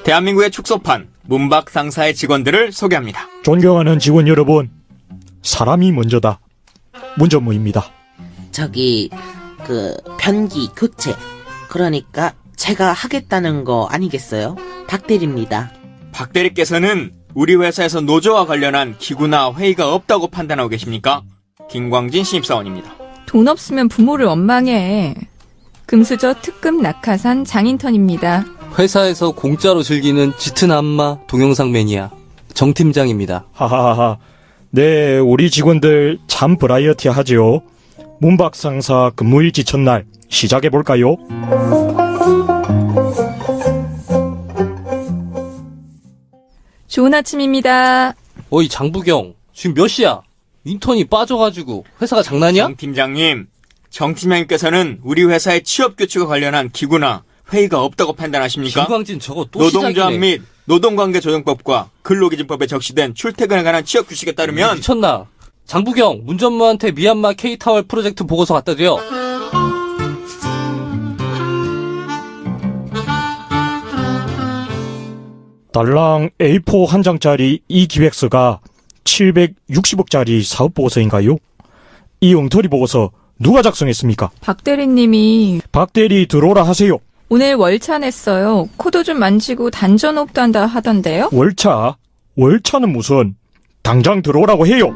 대한민국의 축소판 문박 상사의 직원들을 소개합니다. 존경하는 직원 여러분, 사람이 먼저다. 문전무입니다. 저기 변기 교체, 그러니까 제가 하겠다는 거 아니겠어요? 박대리입니다. 박 대리께서는 우리 회사에서 노조와 관련한 기구나 회의가 없다고 판단하고 계십니까? 김광진 신입사원입니다. 돈 없으면 부모를 원망해. 금수저 특급 낙하산 장인턴입니다. 회사에서 공짜로 즐기는 짙은 안마 동영상 매니아 정 팀장입니다. 하하하. 네, 우리 직원들 참 브라이어티 하죠. 문박 상사 근무일지 첫날 시작해볼까요? 좋은 아침입니다. 어이 장부경, 지금 몇 시야? 인턴이 빠져가지고 회사가 장난이야? 정 팀장님, 정 팀장님께서는 우리 회사의 취업규칙과 관련한 기구나 회의가 없다고 판단하십니까? 김광진 저거 또 노동조합 시작이네. 및 노동관계조정법과 근로기준법에 적시된 출퇴근에 관한 취업규칙에 따르면 미쳤나? 장부경, 문전무한테 미얀마 K타월 프로젝트 보고서 갖다 드려. 달랑 A4 한 장짜리 이 기획서가 760억짜리 사업보고서인가요? 이 엉터리 보고서 누가 작성했습니까? 박 대리님이 박 대리 들어오라 하세요. 오늘 월차 냈어요. 코도 좀 만지고 단전 호흡도 한다 하던데요? 월차? 월차는 무슨? 당장 들어오라고 해요.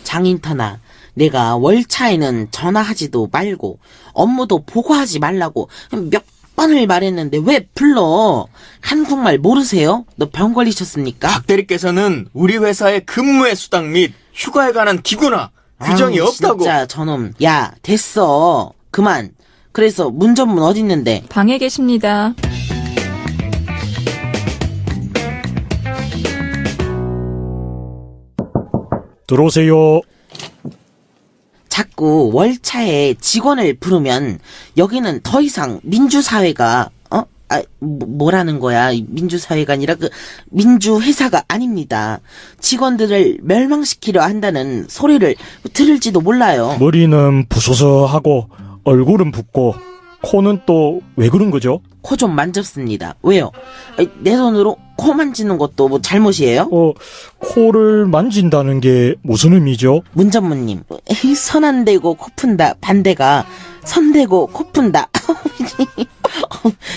장인턴아, 내가 월차에는 전화하지도 말고 업무도 보고하지 말라고 몇 번을 말했는데 왜 불러? 한국말 모르세요? 너 병 걸리셨습니까? 박 대리께서는 우리 회사의 근무의 수당 및 휴가에 관한 기구나 규정이 아우, 없다고. 진짜 저놈. 야, 됐어. 그만. 그래서 문전문 어딨는데? 방에 계십니다. 들어오세요. 자꾸 월차에 직원을 부르면 여기는 더 이상 민주사회가 뭐라는 거야. 민주사회가 아니라 민주회사가 아닙니다. 직원들을 멸망시키려 한다는 소리를 들을지도 몰라요. 머리는 부소서하고 얼굴은 붓고 코는 또 왜 그런 거죠? 코 좀 만졌습니다. 왜요? 내 손으로 코 만지는 것도 뭐 잘못이에요? 코를 만진다는 게 무슨 의미죠? 문전무님, 손 안 대고 코 푼다. 반대가 손 대고 코 푼다.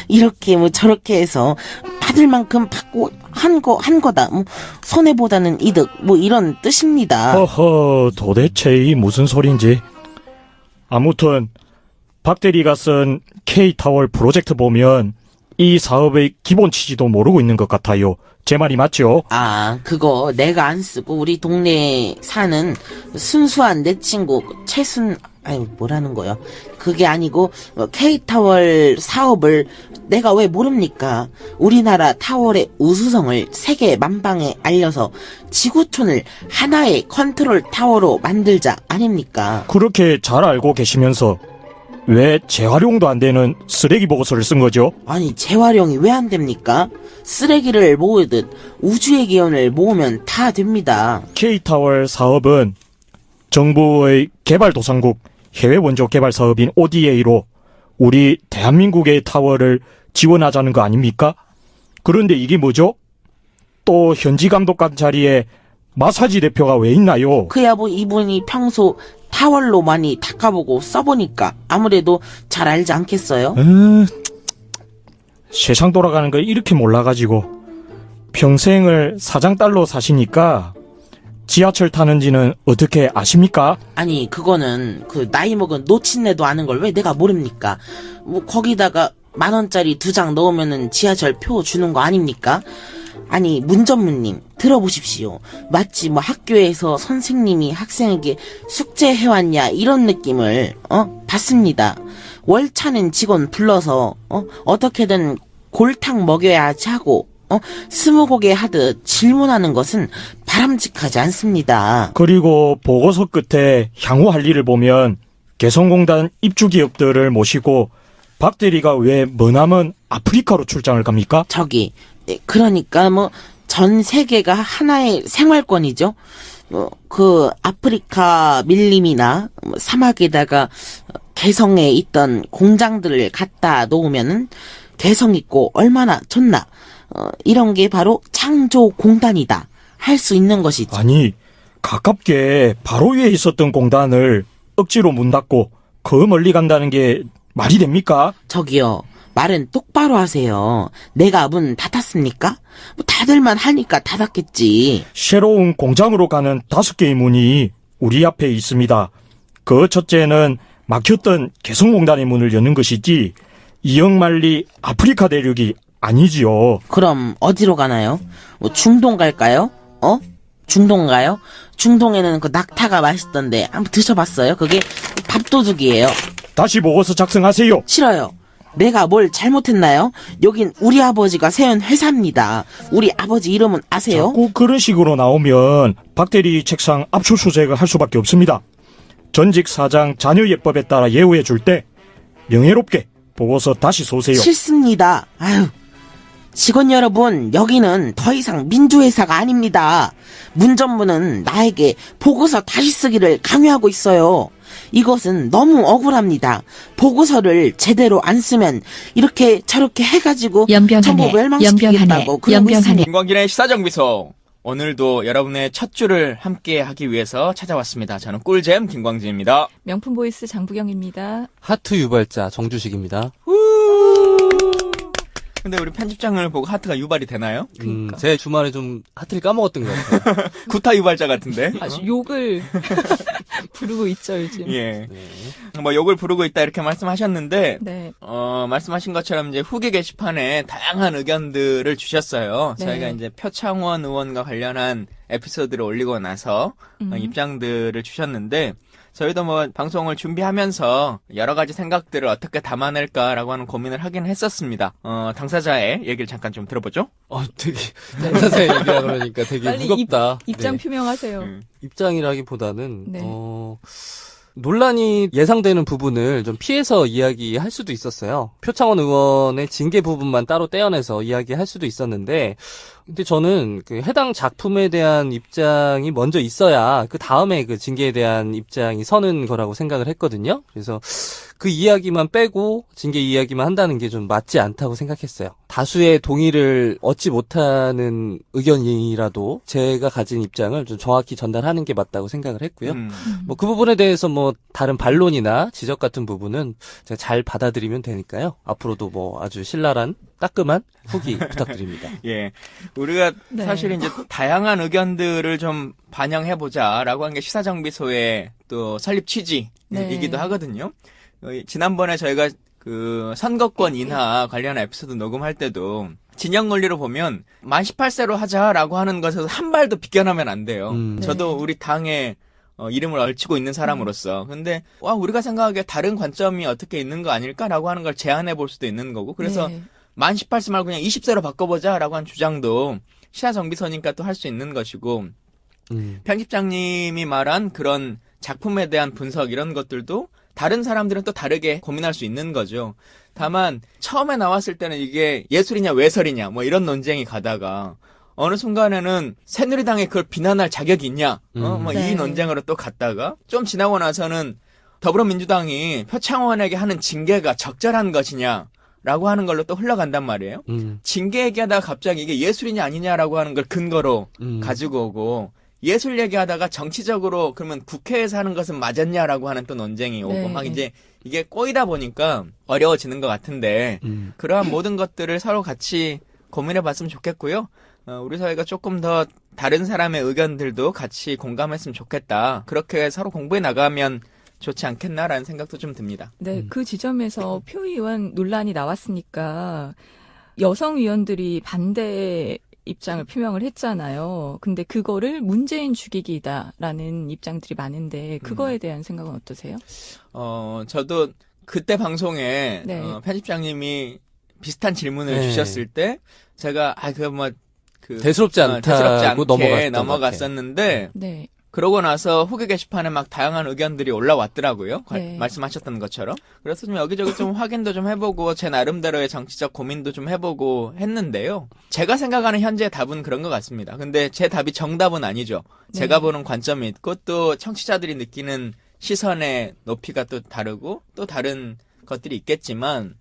이렇게 뭐 저렇게 해서 받을 만큼 받고 한 거다. 뭐 손해보다는 이득, 뭐 이런 뜻입니다. 허허, 도대체 이 무슨 소린지. 아무튼 박 대리가 쓴 K타월 프로젝트 보면 이 사업의 기본 취지도 모르고 있는 것 같아요. 제 말이 맞죠? 그거 내가 안 쓰고 우리 동네에 사는 순수한 내 친구 뭐라는 거요? 그게 아니고 K타월 사업을 내가 왜 모릅니까? 우리나라 타월의 우수성을 세계 만방에 알려서 지구촌을 하나의 컨트롤 타워로 만들자 아닙니까? 그렇게 잘 알고 계시면서 왜 재활용도 안 되는 쓰레기 보고서를 쓴 거죠? 아니, 재활용이 왜 안 됩니까? 쓰레기를 모으듯 우주의 기운을 모으면 다 됩니다. K타월 사업은 정부의 개발도상국 해외 원조 개발 사업인 ODA로 우리 대한민국의 타워를 지원하자는 거 아닙니까? 그런데 이게 뭐죠? 또 현지 감독관 자리에 마사지 대표가 왜 있나요? 그야 뭐 이분이 평소 타월로 많이 닦아보고 써보니까 아무래도 잘 알지 않겠어요? 세상 돌아가는 걸 이렇게 몰라가지고 평생을 사장딸로 사시니까 지하철 타는지는 어떻게 아십니까? 아니, 그거는 나이 먹은 노친네도 아는 걸 왜 내가 모릅니까? 뭐 거기다가 10,000원짜리 2장 넣으면은 지하철 표 주는 거 아닙니까? 아니, 문전무님, 들어보십시오. 마치 뭐 학교에서 선생님이 학생에게 숙제해왔냐 이런 느낌을 받습니다. 월차는 직원 불러서 어떻게든 골탕 먹여야지 하고 스무고개 하듯 질문하는 것은 바람직하지 않습니다. 그리고 보고서 끝에 향후 할 일을 보면 개성공단 입주기업들을 모시고 박 대리가 왜 머나먼 아프리카로 출장을 갑니까? 그러니까 뭐 전 세계가 하나의 생활권이죠. 그 아프리카 밀림이나 사막에다가 개성에 있던 공장들을 갖다 놓으면은 개성 있고 얼마나 좋나. 이런 게 바로 창조공단이다. 할 수 있는 것이지. 아니, 가깝게 바로 위에 있었던 공단을 억지로 문 닫고 그 멀리 간다는 게 말이 됩니까? 저기요. 말은 똑바로 하세요. 내가 문 닫았습니까? 뭐 닫을만 하니까 닫았겠지. 새로운 공장으로 가는 5개의 문이 우리 앞에 있습니다. 그 첫째는 막혔던 개성공단의 문을 여는 것이지 이영만리 아프리카 대륙이 아니지요. 그럼 어디로 가나요? 뭐 중동 갈까요? 중동 가요? 중동에는 그 낙타가 맛있던데 한번 드셔봤어요? 그게 밥도둑이에요. 다시 보고서 작성하세요. 싫어요. 내가 뭘 잘못했나요? 여긴 우리 아버지가 세운 회사입니다. 우리 아버지 이름은 아세요? 자꾸 그런 식으로 나오면 박대리 책상 압수수색을 할 수밖에 없습니다. 전직 사장 자녀 예법에 따라 예우해 줄 때 명예롭게 보고서 다시 쏘세요. 싫습니다. 아유. 직원 여러분, 여기는 더 이상 민주회사가 아닙니다. 문전무는 나에게 보고서 다시 쓰기를 강요하고 있어요. 이것은 너무 억울합니다. 보고서를 제대로 안 쓰면 이렇게 저렇게 해가지고 전부 멸망시키겠다고 그러고 있습니다. 김광진의 시사정비소. 오늘도 여러분의 첫 줄을 함께 하기 위해서 찾아왔습니다. 저는 꿀잼 김광진입니다. 명품 보이스 장부경입니다. 하트 유발자 정주식입니다. 근데 우리 편집장을 보고 하트가 유발이 되나요? 제 주말에 좀 하트를 까먹었던 것 같아요. 구타 유발자 같은데? 아주 욕을 부르고 있죠, 요즘. 예. 뭐 욕을 부르고 있다 이렇게 말씀하셨는데, 네. 말씀하신 것처럼 이제 후기 게시판에 다양한 의견들을 주셨어요. 네. 저희가 이제 표창원 의원과 관련한 에피소드를 올리고 나서 입장들을 주셨는데, 저희도 뭐 방송을 준비하면서 여러 가지 생각들을 어떻게 담아낼까라고 하는 고민을 하긴 했었습니다. 당사자의 얘기를 잠깐 좀 들어보죠. 되게 당사자의 얘기라 그러니까 되게 빨리 무겁다. 입장 네. 표명하세요. 입장이라기보다는 네. 논란이 예상되는 부분을 좀 피해서 이야기할 수도 있었어요. 표창원 의원의 징계 부분만 따로 떼어내서 이야기할 수도 있었는데, 근데 저는 그 해당 작품에 대한 입장이 먼저 있어야 그 다음에 그 징계에 대한 입장이 서는 거라고 생각을 했거든요. 그래서 그 이야기만 빼고 징계 이야기만 한다는 게 좀 맞지 않다고 생각했어요. 다수의 동의를 얻지 못하는 의견이라도 제가 가진 입장을 좀 정확히 전달하는 게 맞다고 생각을 했고요. 뭐 그 부분에 대해서 뭐 다른 반론이나 지적 같은 부분은 제가 잘 받아들이면 되니까요. 앞으로도 뭐 아주 신랄한 따끔한 후기 부탁드립니다. 예. 우리가 네. 사실 이제 다양한 의견들을 좀 반영해보자라고 한 게 시사정비소의 또 설립 취지이기도 네. 하거든요. 지난번에 저희가 그 선거권 인하 관련 에피소드 녹음할 때도 진영 논리로 보면 만 18세로 하자라고 하는 것에서 한 발도 비껴나면 안 돼요. 저도 우리 당에 이름을 얼치고 있는 사람으로서. 근데, 우리가 생각하기에 다른 관점이 어떻게 있는 거 아닐까라고 하는 걸 제안해 볼 수도 있는 거고. 그래서 네. 만 18세 말고 그냥 20세로 바꿔보자라고 한 주장도 시사정비소니까 또 할 수 있는 것이고, 편집장님이 말한 그런 작품에 대한 분석 이런 것들도 다른 사람들은 또 다르게 고민할 수 있는 거죠. 다만 처음에 나왔을 때는 이게 예술이냐 외설이냐 뭐 이런 논쟁이 가다가 어느 순간에는 새누리당에 그걸 비난할 자격이 있냐 뭐 네. 이 논쟁으로 또 갔다가 좀 지나고 나서는 더불어민주당이 표창원에게 하는 징계가 적절한 것이냐 라고 하는 걸로 또 흘러간단 말이에요. 징계 얘기하다가 갑자기 이게 예술이냐 아니냐라고 하는 걸 근거로 가지고 오고 예술 얘기하다가 정치적으로 그러면 국회에서 하는 것은 맞았냐라고 하는 또 논쟁이 오고 네. 막 이제 이게 꼬이다 보니까 어려워지는 것 같은데 그러한 모든 것들을 서로 같이 고민해 봤으면 좋겠고요. 우리 사회가 조금 더 다른 사람의 의견들도 같이 공감했으면 좋겠다. 그렇게 서로 공부해 나가면 좋지 않겠나라는 생각도 좀 듭니다. 네, 그 지점에서 표 의원 논란이 나왔으니까 여성 의원들이 반대 입장을 표명을 했잖아요. 근데 그거를 문재인 죽이기다라는 입장들이 많은데 그거에 대한 생각은 어떠세요? 저도 그때 방송에 네. 편집장님이 비슷한 질문을 네. 주셨을 때 제가 대수롭지 않다고 대수롭지 않게 넘어갔었던 넘어갔었는데 네. 그러고 나서 후기 게시판에 막 다양한 의견들이 올라왔더라고요. 네. 말씀하셨던 것처럼. 그래서 좀 여기저기 좀 확인도 좀 해보고 제 나름대로의 정치적 고민도 좀 해보고 했는데요. 제가 생각하는 현재의 답은 그런 것 같습니다. 근데 제 답이 정답은 아니죠. 제가 네. 보는 관점이 있고 또 청취자들이 느끼는 시선의 높이가 또 다르고 또 다른 것들이 있겠지만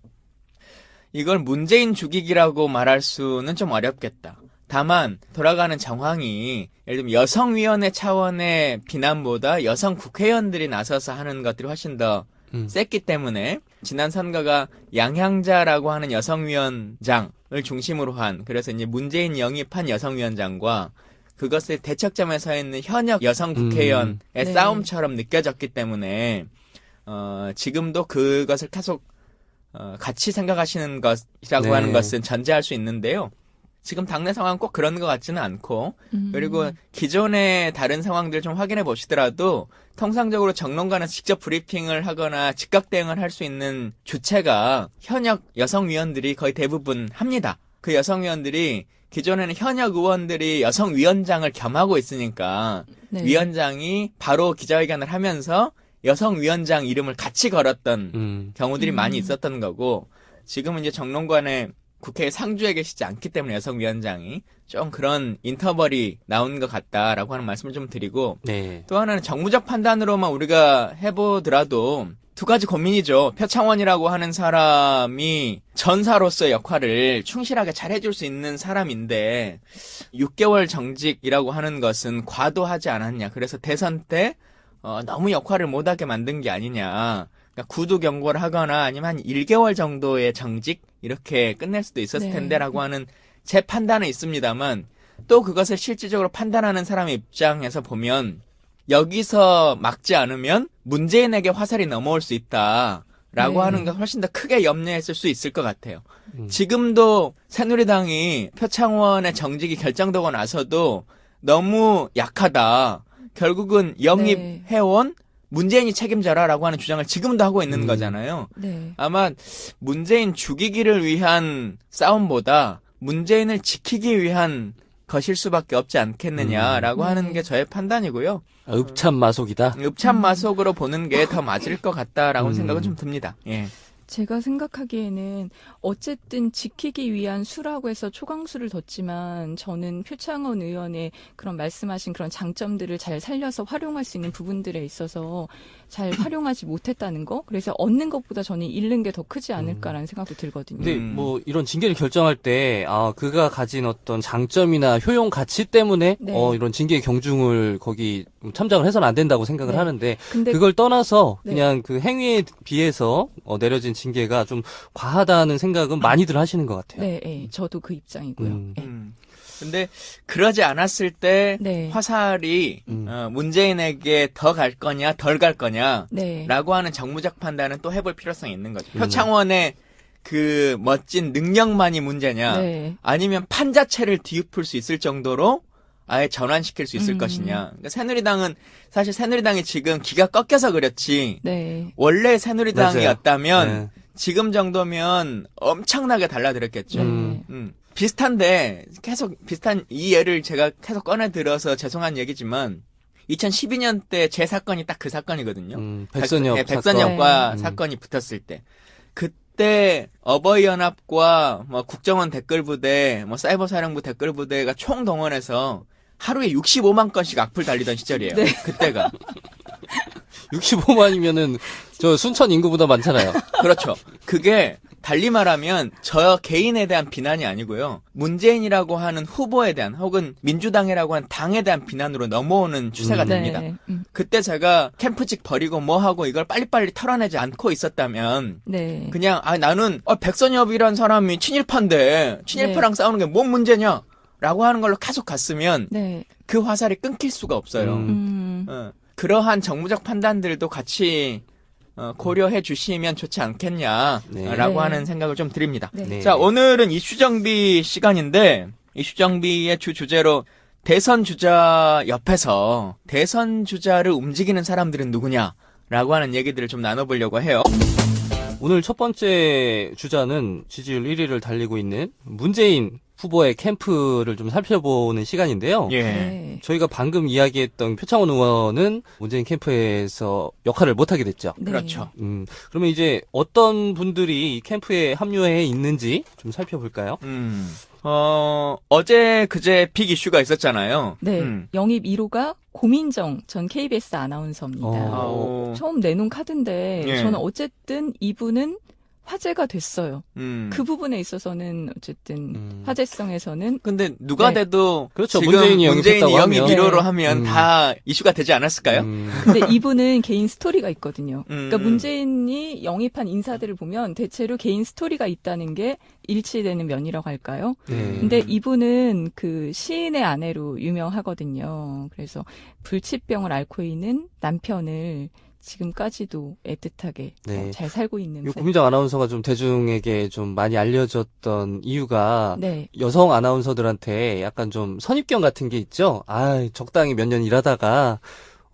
이걸 문재인 죽이기라고 말할 수는 좀 어렵겠다. 다만 돌아가는 정황이 예를 들면 여성위원회 차원의 비난보다 여성 국회의원들이 나서서 하는 것들이 훨씬 더 셌기 때문에 지난 선거가 양향자라고 하는 여성위원장을 중심으로 한 그래서 이제 문재인 영입한 여성위원장과 그것의 대척점에 서 있는 현역 여성 국회의원의 네. 싸움처럼 느껴졌기 때문에 지금도 그것을 계속 같이 생각하시는 것이라고 네. 하는 것은 전제할 수 있는데요. 지금 당내 상황은 꼭 그런 것 같지는 않고 그리고 기존의 다른 상황들 좀 확인해 보시더라도 통상적으로 정론관에서 직접 브리핑을 하거나 즉각 대응을 할 수 있는 주체가 현역 여성위원들이 거의 대부분 합니다. 그 여성위원들이 기존에는 현역 의원들이 여성위원장을 겸하고 있으니까 네. 위원장이 바로 기자회견을 하면서 여성위원장 이름을 같이 걸었던 경우들이 많이 있었던 거고 지금은 이제 정론관에 국회에 상주해 계시지 않기 때문에 여성위원장이 좀 그런 인터벌이 나오는 것 같다라고 하는 말씀을 좀 드리고 네. 또 하나는 정무적 판단으로만 우리가 해보더라도 두 가지 고민이죠. 표창원이라고 하는 사람이 전사로서의 역할을 충실하게 잘 해줄 수 있는 사람인데 6개월 정직이라고 하는 것은 과도하지 않았냐. 그래서 대선 때 너무 역할을 못하게 만든 게 아니냐. 그러니까 구두 경고를 하거나 아니면 한 1개월 정도의 정직 이렇게 끝낼 수도 있었을 네. 텐데라고 하는 제 판단은 있습니다만 또 그것을 실질적으로 판단하는 사람의 입장에서 보면 여기서 막지 않으면 문재인에게 화살이 넘어올 수 있다라고 네. 하는 걸 훨씬 더 크게 염려했을 수 있을 것 같아요. 지금도 새누리당이 표창원의 정직이 결정되고 나서도 너무 약하다. 결국은 영입해온 문재인이 책임져라라고 하는 주장을 지금도 하고 있는 거잖아요. 네. 아마 문재인 죽이기를 위한 싸움보다 문재인을 지키기 위한 것일 수밖에 없지 않겠느냐라고 하는 게 저의 판단이고요. 읍참마속이다. 읍참마속으로 보는 게 더 맞을 것 같다라고 생각은 좀 듭니다. 예. 제가 생각하기에는 어쨌든 지키기 위한 수라고 해서 초강수를 뒀지만 저는 표창원 의원의 그런 말씀하신 그런 장점들을 잘 살려서 활용할 수 있는 부분들에 있어서 잘 활용하지 못했다는 거. 그래서 얻는 것보다 저는 잃는 게 더 크지 않을까라는 생각도 들거든요. 근데 뭐 이런 징계를 결정할 때 그가 가진 어떤 장점이나 효용 가치 때문에 네. 이런 징계 경중을 거기 참작을 해서는 안 된다고 생각을 네. 하는데 근데 그걸 떠나서 네. 그냥 그 행위에 비해서 내려진 징계가 좀 과하다는 생각은 많이들 하시는 것 같아요. 네, 네, 저도 그 입장이고요. 네. 근데 그러지 않았을 때 네. 화살이 문재인에게 더 갈 거냐 덜 갈 거냐라고 네. 하는 정무적 판단은 또 해볼 필요성이 있는 거죠. 표창원의 그 멋진 능력만이 문제냐 네. 아니면 판 자체를 뒤엎을 수 있을 정도로 아예 전환시킬 수 있을 것이냐. 그러니까 새누리당은 사실 새누리당이 지금 기가 꺾여서 그렇지 네. 원래 새누리당이었다면 네. 지금 정도면 엄청나게 달라들었겠죠. 네. 비슷한데 계속 비슷한 이 예를 제가 계속 꺼내 들어서 죄송한 얘기지만 2012년 때 제 사건이 딱 그 사건이거든요. 백선엽 백선엽과 사건. 사건이 붙었을 때 그때 어버이연합과 뭐 국정원 댓글부대, 뭐 사이버사령부 댓글부대가 총 동원해서 하루에 65만 건씩 악플 달리던 시절이에요. 네. 그때가 65만이면은 저 순천 인구보다 많잖아요. 그렇죠. 그게 달리 말하면 저 개인에 대한 비난이 아니고요. 문재인이라고 하는 후보에 대한 혹은 민주당이라고 하는 당에 대한 비난으로 넘어오는 추세가 됩니다. 네. 그때 제가 캠프직 버리고 뭐 하고 이걸 빨리빨리 털어내지 않고 있었다면 네. 그냥 나는 백선엽이란 사람이 친일파인데 친일파랑 싸우는 게 뭔 문제냐 라고 하는 걸로 계속 갔으면 네. 그 화살이 끊길 수가 없어요. 그러한 정무적 판단들도 같이 고려해 주시면 좋지 않겠냐라고 네. 하는 생각을 좀 드립니다. 네. 네. 자, 오늘은 이슈 정비 시간인데 이슈 정비의 주 주제로 대선 주자 옆에서 대선 주자를 움직이는 사람들은 누구냐라고 하는 얘기들을 좀 나눠보려고 해요. 오늘 첫 번째 주자는 지지율 1위를 달리고 있는 문재인 후보의 캠프를 좀 살펴보는 시간인데요. 예. 네. 저희가 방금 이야기했던 표창원 의원은 문재인 캠프에서 역할을 못하게 됐죠. 네. 그렇죠. 그러면 이제 어떤 분들이 이 캠프에 합류해 있는지 좀 살펴볼까요? 어제 그제 빅 이슈가 있었잖아요. 네. 영입 1호가 고민정 전 KBS 아나운서입니다. 처음 내놓은 카드인데 예. 저는 어쨌든 이분은 화제가 됐어요. 음. 그 부분에 있어서는 어쨌든 화제성에서는 근데 누가 네. 돼도 그렇죠. 지금 문재인이 영입했다고 영입 하면. 1호로 하면 다 이슈가 되지 않았을까요? 근데 이분은 개인 스토리가 있거든요. 음. 그러니까 문재인이 영입한 인사들을 보면 대체로 개인 스토리가 있다는 게 일치되는 면이라고 할까요? 근데 이분은 그 시인의 아내로 유명하거든요. 그래서 불치병을 앓고 있는 남편을 지금까지도 애틋하게 네. 잘 살고 있는 이 고민정 아나운서가 좀 대중에게 좀 많이 알려졌던 이유가 네. 여성 아나운서들한테 약간 좀 선입견 같은 게 있죠. 적당히 몇 년 일하다가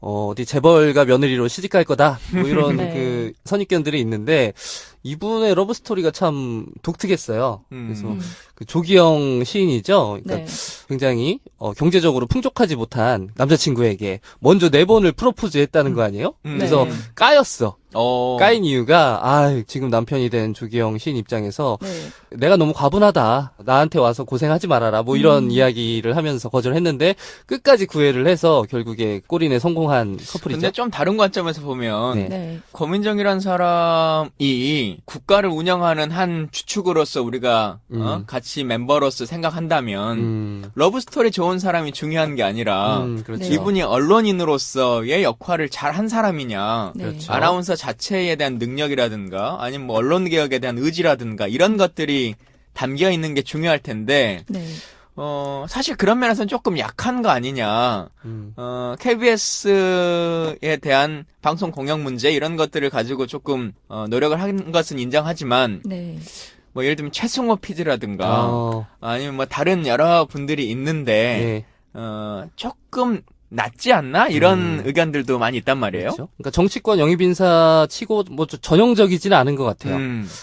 어디 재벌가 며느리로 시집갈 거다. 뭐 이런 네. 그 선입견들이 있는데 이분의 러브 스토리가 참 독특했어요. 그래서 그 조기영 시인이죠. 그러니까 네. 굉장히 경제적으로 풍족하지 못한 남자친구에게 먼저 4번을 프로포즈했다는 거 아니에요? 그래서 네. 까였어. 어. 까인 이유가 지금 남편이 된 조기영 시인 입장에서 네. 내가 너무 과분하다. 나한테 와서 고생하지 말아라. 뭐 이런 이야기를 하면서 거절했는데 끝까지 구애를 해서 결국에 골인에 성공한 커플이죠. 근데 좀 다른 관점에서 보면 네. 네. 고민정이란 사람이 국가를 운영하는 한 주축으로서 우리가 같이 멤버로서 생각한다면 러브스토리 좋은 사람이 중요한 게 아니라 그렇죠. 네. 이분이 언론인으로서의 역할을 잘 한 사람이냐, 네. 그렇죠. 아나운서 자체에 대한 능력이라든가 아니면 뭐 언론개혁에 대한 의지라든가 이런 것들이 담겨 있는 게 중요할 텐데 네. 사실 그런 면에서는 조금 약한 거 아니냐. KBS에 대한 방송 공영 문제 이런 것들을 가지고 조금 노력을 한 것은 인정하지만 네. 뭐 예를 들면 최승호 PD라든가 아니면 뭐 다른 여러 분들이 있는데 네. 조금 낫지 않나 이런 의견들도 많이 있단 말이에요. 그렇죠. 그러니까 정치권 영입 인사 치고 뭐 전형적이지는 않은 것 같아요.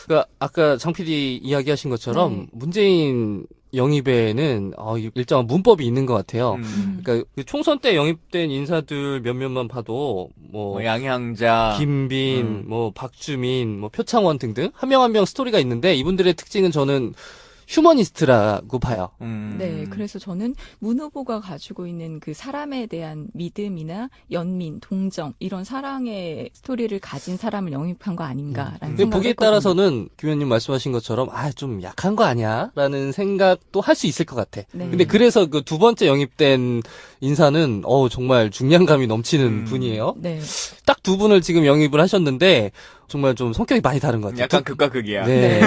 그러니까 아까 장 PD 이야기하신 것처럼 네. 문재인 영입에는 일정한 문법이 있는 것 같아요. 그러니까 그 총선 때 영입된 인사들 몇몇만 봐도 뭐 양향자, 김빈, 뭐 박주민, 뭐 표창원 등등 한 명 한 명 스토리가 있는데 이분들의 특징은 저는 휴머니스트라고 봐요. 네, 그래서 저는 문 후보가 가지고 있는 그 사람에 대한 믿음이나 연민, 동정 이런 사랑의 스토리를 가진 사람을 영입한 거 아닌가라는 근데 생각을 보기에 했거든요. 따라서는 김 의원님 말씀하신 것처럼 좀 약한 거 아니야? 라는 생각도 할 수 있을 것 같아. 네. 근데 그래서 그 두 번째 영입된 인사는 정말 중량감이 넘치는 분이에요. 네. 딱 두 분을 지금 영입을 하셨는데 정말 좀 성격이 많이 다른 것 같아요. 약간 극과 극이야. 네.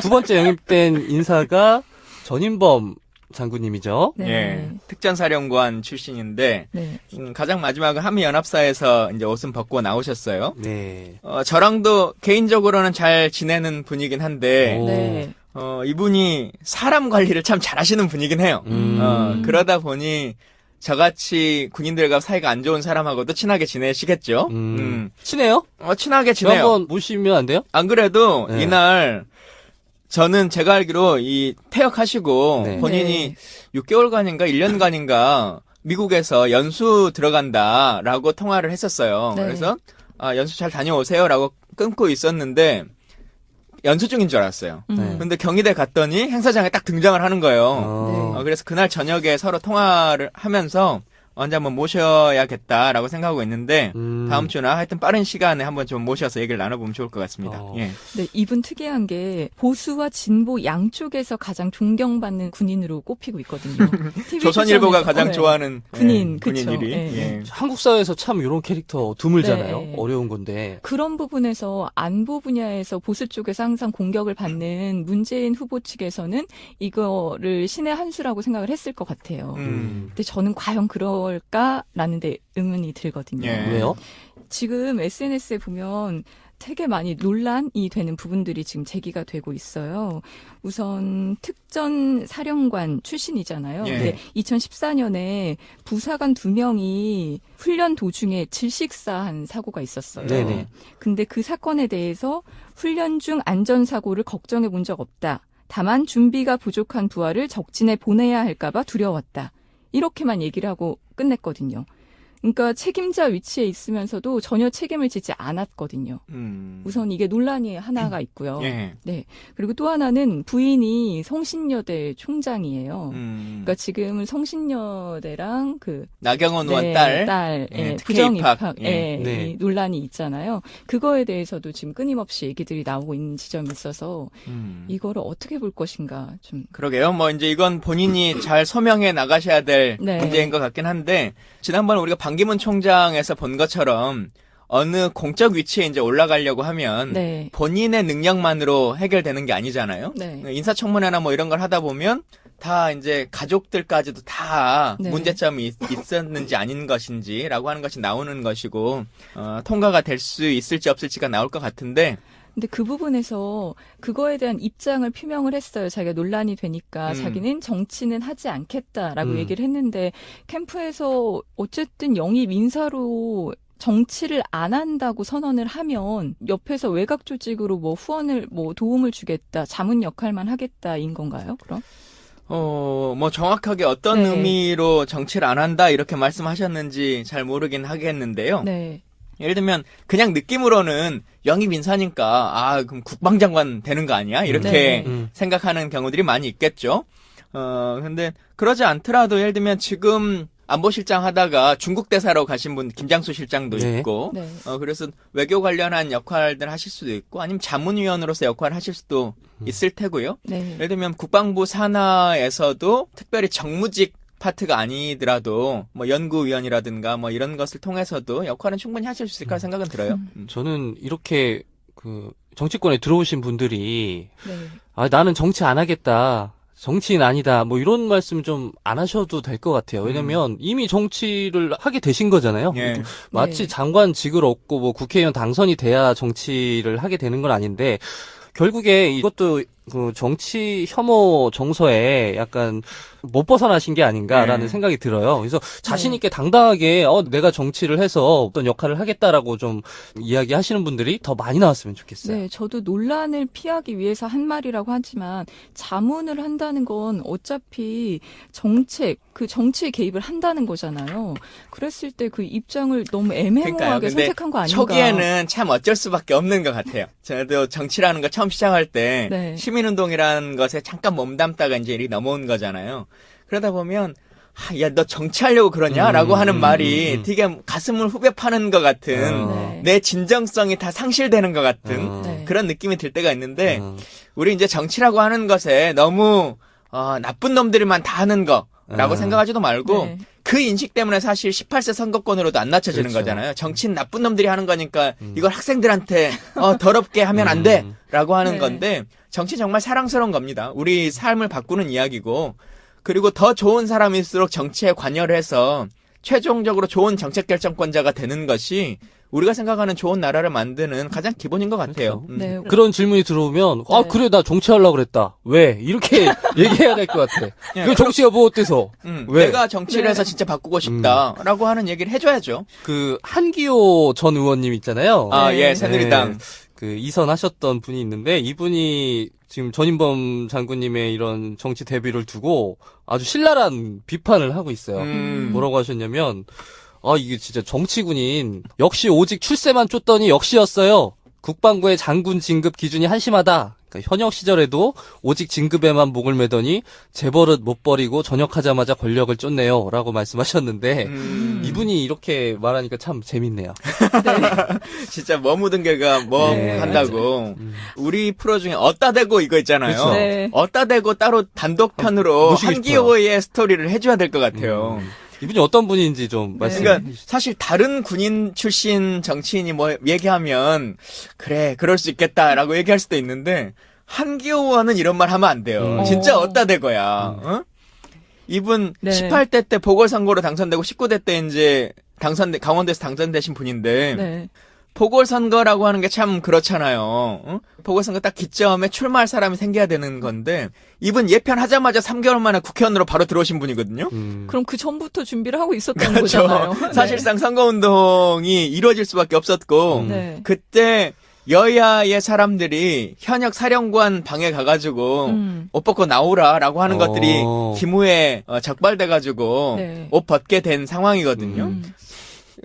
두 번째 영입된 인사가 전인범 장군님이죠. 네. 예, 특전사령관 출신인데 네. 가장 마지막은 한미연합사에서 이제 옷은 벗고 나오셨어요. 네. 저랑도 개인적으로는 잘 지내는 분이긴 한데 오. 네. 이분이 사람 관리를 참 잘하시는 분이긴 해요. 그러다 보니 저같이 군인들과 사이가 안 좋은 사람하고도 친하게 지내시겠죠. 친해요? 친하게 저 지내요. 한번 모시면 안 돼요? 안 그래도 네. 이날 저는 제가 알기로 퇴역하시고 네. 본인이 6개월간인가 1년간인가 미국에서 연수 들어간다라고 통화를 했었어요. 네. 그래서 연수 잘 다녀오세요라고 끊고 있었는데 연수 중인 줄 알았어요. 네. 근데 경희대 갔더니 행사장에 딱 등장을 하는 거예요. 네. 그래서 그날 저녁에 서로 통화를 하면서 언제 한번 모셔야겠다라고 생각하고 있는데 다음 주나 하여튼 빠른 시간에 한번 좀 모셔서 얘기를 나눠보면 좋을 것 같습니다. 예. 네, 이분 특이한 게 보수와 진보 양쪽에서 가장 존경받는 군인으로 꼽히고 있거든요. TV 조선일보가 추천에서. 가장 네. 좋아하는 군인, 예, 그쵸. 군인일이. 네. 예. 한국 사회에서 참 이런 캐릭터 드물잖아요. 네. 어려운 건데. 그런 부분에서 안보 분야에서 보수 쪽에서 항상 공격을 받는 문재인 후보 측에서는 이거를 신의 한 수라고 생각을 했을 것 같아요. 근데 저는 과연 그럴까라는 데 의문이 들거든요. 예. 왜요? 지금 SNS에 보면 되게 많이 논란이 되는 부분들이 지금 제기가 되고 있어요. 우선 특전 사령관 출신이잖아요. 예. 근데 2014년에 부사관 2명이 훈련 도중에 질식사한 사고가 있었어요. 네네. 근데 그 사건에 대해서 훈련 중 안전사고를 걱정해 본 적 없다. 다만 준비가 부족한 부하를 적진에 보내야 할까봐 두려웠다. 이렇게만 얘기를 하고 끝냈거든요. 그러니까 책임자 위치에 있으면서도 전혀 책임을 지지 않았거든요. 우선 이게 논란이 하나가 있고요. 예. 네. 그리고 또 하나는 부인이 성신여대 총장이에요. 그러니까 지금은 성신여대랑 나경원 의원 딸, 예, 부정 특혜 입학, 입학, 예. 네. 이 논란이 있잖아요. 그거에 대해서도 지금 끊임없이 얘기들이 나오고 있는 지점이 있어서 이거를 어떻게 볼 것인가 좀. 그러게요. 뭐 이제 이건 본인이 잘 소명해 나가셔야 될 네. 문제인 것 같긴 한데 지난번 우리가 반기문 총장에서 본 것처럼 어느 공적 위치에 이제 올라가려고 하면 네. 본인의 능력만으로 해결되는 게 아니잖아요. 네. 인사청문회나 뭐 이런 걸 하다 보면 다 이제 가족들까지도 다 네. 문제점이 있었는지 아닌 것인지라고 하는 것이 나오는 것이고 통과가 될 수 있을지 없을지가 나올 것 같은데 근데 그 부분에서 그거에 대한 입장을 표명을 했어요. 자기가 논란이 되니까 자기는 정치는 하지 않겠다라고 얘기를 했는데 캠프에서 어쨌든 영입 인사로 정치를 안 한다고 선언을 하면 옆에서 외곽 조직으로 뭐 후원을 뭐 도움을 주겠다, 자문 역할만 하겠다인 건가요? 그럼? 뭐 정확하게 어떤 네. 의미로 정치를 안 한다 이렇게 말씀하셨는지 잘 모르긴 하겠는데요. 네. 예를 들면 그냥 느낌으로는 영입 인사니까 그럼 국방장관 되는 거 아니야? 이렇게 네. 생각하는 경우들이 많이 있겠죠. 근데 그러지 않더라도 예를 들면 지금 안보실장 하다가 중국 대사로 가신 분 김장수 실장도 네. 있고 네. 그래서 외교 관련한 역할들 하실 수도 있고 아니면 자문위원으로서 역할을 하실 수도 있을 테고요. 네. 예를 들면 국방부 산하에서도 특별히 정무직 파트가 아니더라도 뭐 연구위원이라든가 뭐 이런 것을 통해서도 역할은 충분히 하실 수 있을 거라 생각은 들어요. 저는 이렇게 정치권에 들어오신 분들이 네. 나는 정치 안 하겠다. 정치인 아니다. 뭐 이런 말씀 좀 안 하셔도 될 것 같아요. 왜냐면 이미 정치를 하게 되신 거잖아요. 예. 마치 네. 장관직을 얻고 뭐 국회의원 당선이 돼야 정치를 하게 되는 건 아닌데 결국에 이것도 정치 혐오 정서에 약간 못 벗어나신 게 아닌가라는 생각이 들어요. 그래서 자신 있게 당당하게 내가 정치를 해서 어떤 역할을 하겠다라고 좀 이야기하시는 분들이 더 많이 나왔으면 좋겠어요. 네, 저도 논란을 피하기 위해서 한 말이라고 하지만 자문을 한다는 건 어차피 정책, 그 정치에 개입을 한다는 거잖아요. 그랬을 때 그 입장을 너무 애매모호하게 근데 선택한 거 아닌가. 초기에는 참 어쩔 수밖에 없는 것 같아요. 저도 정치라는 거 처음 시작할 때 네. 시민운동이라는 것에 잠깐 몸담다가 이제 일이 넘어온 거잖아요. 그러다 보면 야, 너 정치하려고 그러냐라고 하는 말이 되게 가슴을 후벼 파는 것 같은 네. 내 진정성이 다 상실되는 것 같은 네. 그런 느낌이 들 때가 있는데 우리 이제 정치라고 하는 것에 너무 나쁜 놈들만 다 하는 거라고 생각하지도 말고 네. 그 인식 때문에 사실 18세 선거권으로도 안 낮춰지는 그렇죠. 거잖아요. 정치는 나쁜 놈들이 하는 거니까 이걸 학생들한테 더럽게 하면 안 돼라고 하는 네. 건데 정치 정말 사랑스러운 겁니다. 우리 삶을 바꾸는 이야기고 그리고 더 좋은 사람일수록 정치에 관여를 해서 최종적으로 좋은 정책 결정권자가 되는 것이 우리가 생각하는 좋은 나라를 만드는 가장 기본인 것 같아요. 네. 그런 질문이 들어오면 네. 그래 나 정치하려고 그랬다. 왜? 이렇게 얘기해야 될 것 같아. 그 정치가 뭐 어때서? 왜? 내가 정치를 해서 진짜 바꾸고 싶다라고 하는 얘기를 해줘야죠. 한기호 전 의원님 있잖아요. 예, 새누리당. 이선하셨던 분이 있는데 이분이 지금 전인범 장군님의 이런 정치 데뷔를 두고 아주 신랄한 비판을 하고 있어요. 뭐라고 하셨냐면 이게 진짜 정치군인 역시 오직 출세만 쫓더니 역시였어요. 국방부의 장군 진급 기준이 한심하다. 그러니까 현역 시절에도 오직 진급에만 목을 매더니 재벌은 못 버리고 전역하자마자 권력을 쫓네요. 라고 말씀하셨는데 이분이 이렇게 말하니까 참 재밌네요. 진짜 뭐 묻은 개가 뭐 네, 한다고. 우리 프로 중에 어따 대고 이거 있잖아요. 그렇죠. 네. 어따 대고 따로 단독 편으로 모시고 한기호의 스토리를 해줘야 될 것 같아요. 이분이 어떤 분인지 좀 말씀해 그러니까 주시죠. 사실 다른 군인 출신 정치인이 뭐 얘기하면 그래 그럴 수 있겠다라고 얘기할 수도 있는데 한기호 의원은 이런 말 하면 안 돼요. 진짜 어따 대거야. 어? 이분 네. 18대 때 보궐선거로 당선되고 19대 때 이제 강원도에서 당선되신 분인데 네. 보궐선거라고 하는 게 참 그렇잖아요. 어? 보궐선거 딱 기점에 출마할 사람이 생겨야 되는 건데 이분 예편하자마자 3개월 만에 국회의원으로 바로 들어오신 분이거든요. 그럼 그 전부터 준비를 하고 있었던 그렇죠. 거잖아요. 사실상 선거운동이 이루어질 수밖에 없었고 네. 그때 여야의 사람들이 현역 사령관 방에 가가지고 옷 벗고 나오라라고 하는 것들이 기무에 적발돼가지고 네. 옷 벗게 된 상황이거든요.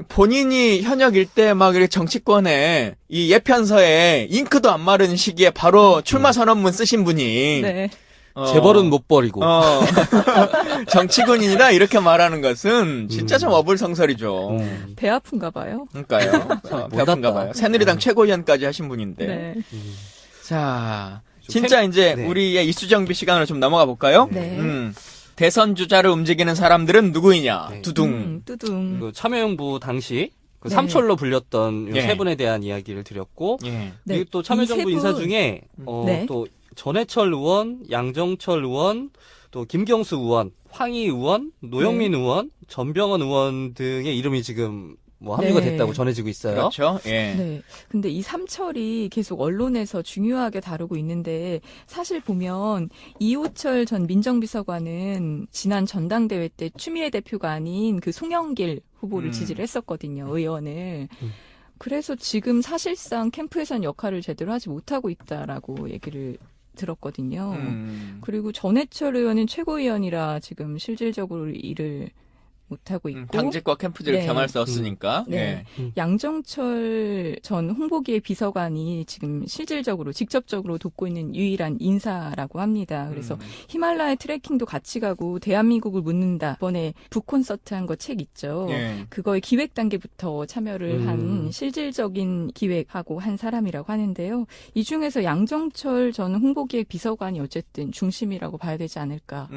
본인이 현역일 때 막 이렇게 정치권에 이 예편서에 잉크도 안 마른 시기에 바로 출마 선언문 쓰신 분이 네. 재벌은 못 버리고. 정치군이다 이렇게 말하는 것은 진짜 좀 어불성설이죠. 배 아픈가 봐요. 그러니까요. 배 아픈가 봐요. 새누리당 최고위원까지 하신 분인데. 네. 자, 진짜 이제 네. 우리의 이수정비 시간으로 좀 넘어가 볼까요? 네. 대선 주자를 움직이는 사람들은 누구이냐? 네. 두둥. 뚜둥. 그 참여정부 당시 그 네. 삼철로 불렸던 예. 세 분에 대한 이야기를 드렸고 예. 네. 그리고 또 참여정부 이세 인사 분- 중에 네. 또 전해철 의원, 양정철 의원, 또 김경수 의원, 황희 의원, 노영민 의원, 전병헌 의원 등의 이름이 지금 뭐 합류가 네. 됐다고 전해지고 있어요. 그렇죠. 예. 네. 근데 이 삼철이 계속 언론에서 중요하게 다루고 있는데 사실 보면 이호철 전 민정비서관은 지난 전당대회 때 추미애 대표가 아닌 그 송영길 후보를 지지를 했었거든요. 의원을. 그래서 지금 사실상 캠프에선 역할을 제대로 하지 못하고 있다라고 얘기를 들었거든요. 그리고 전해철 의원은 최고위원이라 지금 실질적으로 일을 못하고 있고 당직과 캠프들을 네. 겸할 수 없으니까. 네. 예. 양정철 전 홍보기획 비서관이 지금 실질적으로 직접적으로 돕고 있는 유일한 인사라고 합니다. 그래서 히말라야 트레킹도 같이 가고 대한민국을 묻는다. 이번에 북콘서트 한 거 책 있죠. 예. 그거의 기획 단계부터 참여를 한 실질적인 기획하고 한 사람이라고 하는데요. 이 중에서 양정철 전 홍보기획 비서관이 어쨌든 중심이라고 봐야 되지 않을까.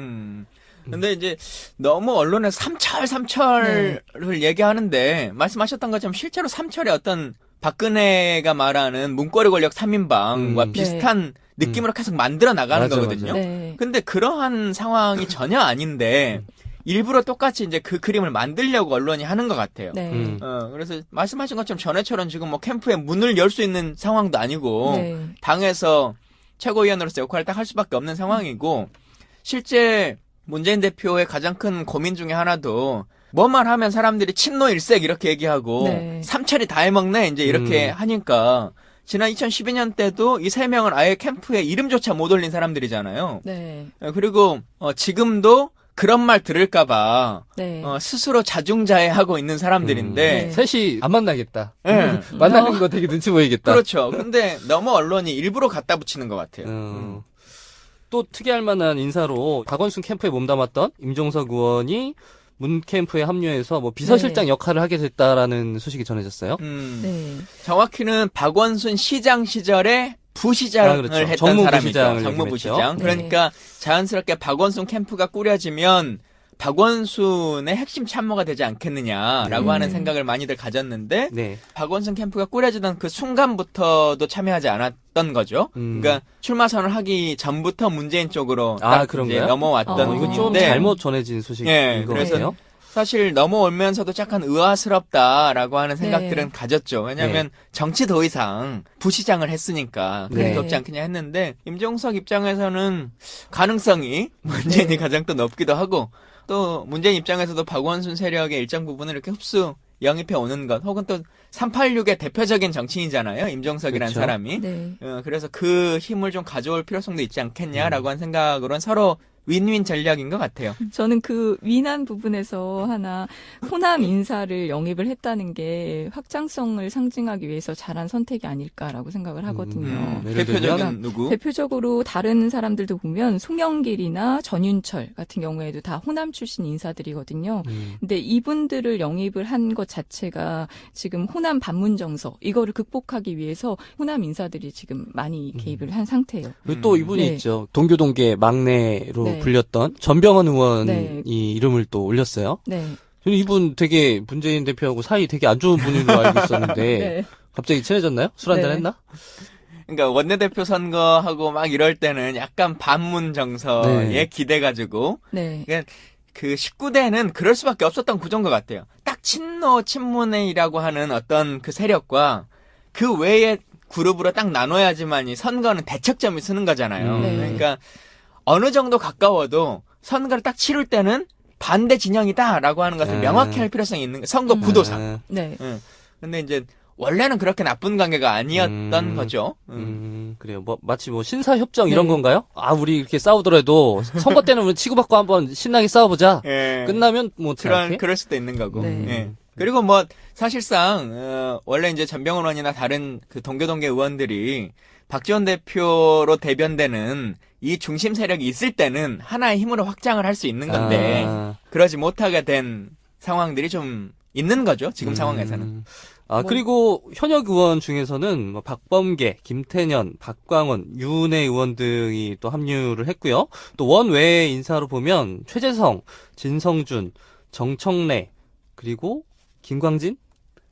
근데 이제 너무 언론에 삼철을 얘기하는데 말씀하셨던 것처럼 실제로 삼철의 어떤 박근혜가 말하는 문고리 권력 3인방과 비슷한 느낌으로 계속 만들어 나가는 맞아, 거거든요. 맞아. 네. 근데 그러한 상황이 전혀 아닌데 일부러 똑같이 이제 그 그림을 만들려고 언론이 하는 것 같아요. 네. 그래서 말씀하신 것처럼 전에처럼 지금 뭐 캠프에 문을 열 수 있는 상황도 아니고 네. 당에서 최고위원으로서 역할을 딱 할 수밖에 없는 상황이고 실제 문재인 대표의 가장 큰 고민 중에 하나도 뭐만 하면 사람들이 친노일색 이렇게 얘기하고 네. 삼철이 다 해먹네 이제 이렇게 하니까 지난 2012년 때도 이 세 명은 아예 캠프에 이름조차 못 올린 사람들이잖아요. 네. 그리고 지금도 그런 말 들을까봐 네. 스스로 자중자애하고 있는 사람들인데 네. 셋이 안 만나겠다. 예. 만나는 거 되게 눈치 보이겠다. 그렇죠. 근데 너무 언론이 일부러 갖다 붙이는 것 같아요. 또 특이할 만한 인사로 박원순 캠프에 몸담았던 임종석 의원이 문 캠프에 합류해서 뭐 비서실장 역할을 하게 됐다라는 소식이 전해졌어요. 네. 정확히는 박원순 시장 시절에 부시장을 그렇죠. 했던 정무부시장을 사람이죠. 정무부시장. 역임했죠. 그러니까 자연스럽게 박원순 캠프가 꾸려지면 박원순의 핵심 참모가 되지 않겠느냐라고 하는 생각을 많이들 가졌는데 네. 박원순 캠프가 꾸려지던 그 순간부터도 참여하지 않았던 거죠. 그러니까 출마 선언을 하기 전부터 문재인 쪽으로 딱 그런가요? 이제 넘어왔던 이거 좀 분인데 잘못 전해진 소식인 예, 것 그래서 같아요. 사실 넘어오면서도 약간 의아스럽다라고 하는 생각들은 네. 가졌죠. 왜냐하면 정치 더 이상 부시장을 했으니까 그게 네. 더 없지 않겠냐 했는데 임종석 입장에서는 가능성이 문재인이 가장 또 높기도 하고 또 문재인 입장에서도 박원순 세력의 일정 부분을 이렇게 흡수 영입해 오는 것 혹은 또 386의 대표적인 정치인이잖아요. 임종석이라는 그렇죠. 사람이. 네. 그래서 그 힘을 좀 가져올 필요성도 있지 않겠냐라고 하는 생각으로는 서로 윈윈 전략인 것 같아요. 저는 그 위난 부분에서 하나 호남 인사를 영입을 했다는 게 확장성을 상징하기 위해서 잘한 선택이 아닐까라고 생각을 하거든요. 예를 대표적인 들면? 누구? 대표적으로 다른 사람들도 보면 송영길이나 전윤철 같은 경우에도 다 호남 출신 인사들이거든요. 근데 이분들을 영입을 한 것 자체가 지금 호남 반문 정서 이거를 극복하기 위해서 호남 인사들이 지금 많이 개입을 한 상태예요. 그리고 또 이분이 네. 있죠. 동교동계 막내로 네. 불렸던 전병헌 의원이 네. 이름을 또 올렸어요. 네. 저는 이분 되게 문재인 대표하고 사이 되게 안 좋은 분으로 알고 있었는데 네. 갑자기 친해졌나요? 술 한잔 네. 했나? 그러니까 원내대표 선거하고 막 이럴 때는 약간 반문 정서에 네. 기대가지고 네. 그 19대는 그럴 수밖에 없었던 구조인 것 같아요. 딱 친노 친문회의라고 하는 어떤 그 세력과 그 외의 그룹으로 딱 나눠야지만 이 선거는 대척점이 쓰는 거잖아요. 네. 그러니까 어느 정도 가까워도 선거를 딱 치룰 때는 반대 진영이다라고 하는 것을 명확히 할 필요성이 있는 거 선거 구도상. 아, 네. 근데 이제 원래는 그렇게 나쁜 관계가 아니었던 거죠. 그래요. 마치 신사협정 이런 건가요? 우리 이렇게 싸우더라도 선거 때는 우리 치고받고 한번 신나게 싸워보자. 예. 끝나면 그럴 수도 있는 거고. 네. 예. 그리고 사실상 원래 이제 전병훈 의원이나 다른 그 동교동계 의원들이 박지원 대표로 대변되는 이 중심 세력이 있을 때는 하나의 힘으로 확장을 할 수 있는 건데 그러지 못하게 된 상황들이 좀 있는 거죠. 지금 상황에서는. 그리고 현역 의원 중에서는 박범계, 김태년, 박광원, 유은혜 의원 등이 또 합류를 했고요. 또 원외 인사로 보면 최재성, 진성준, 정청래, 그리고 김광진?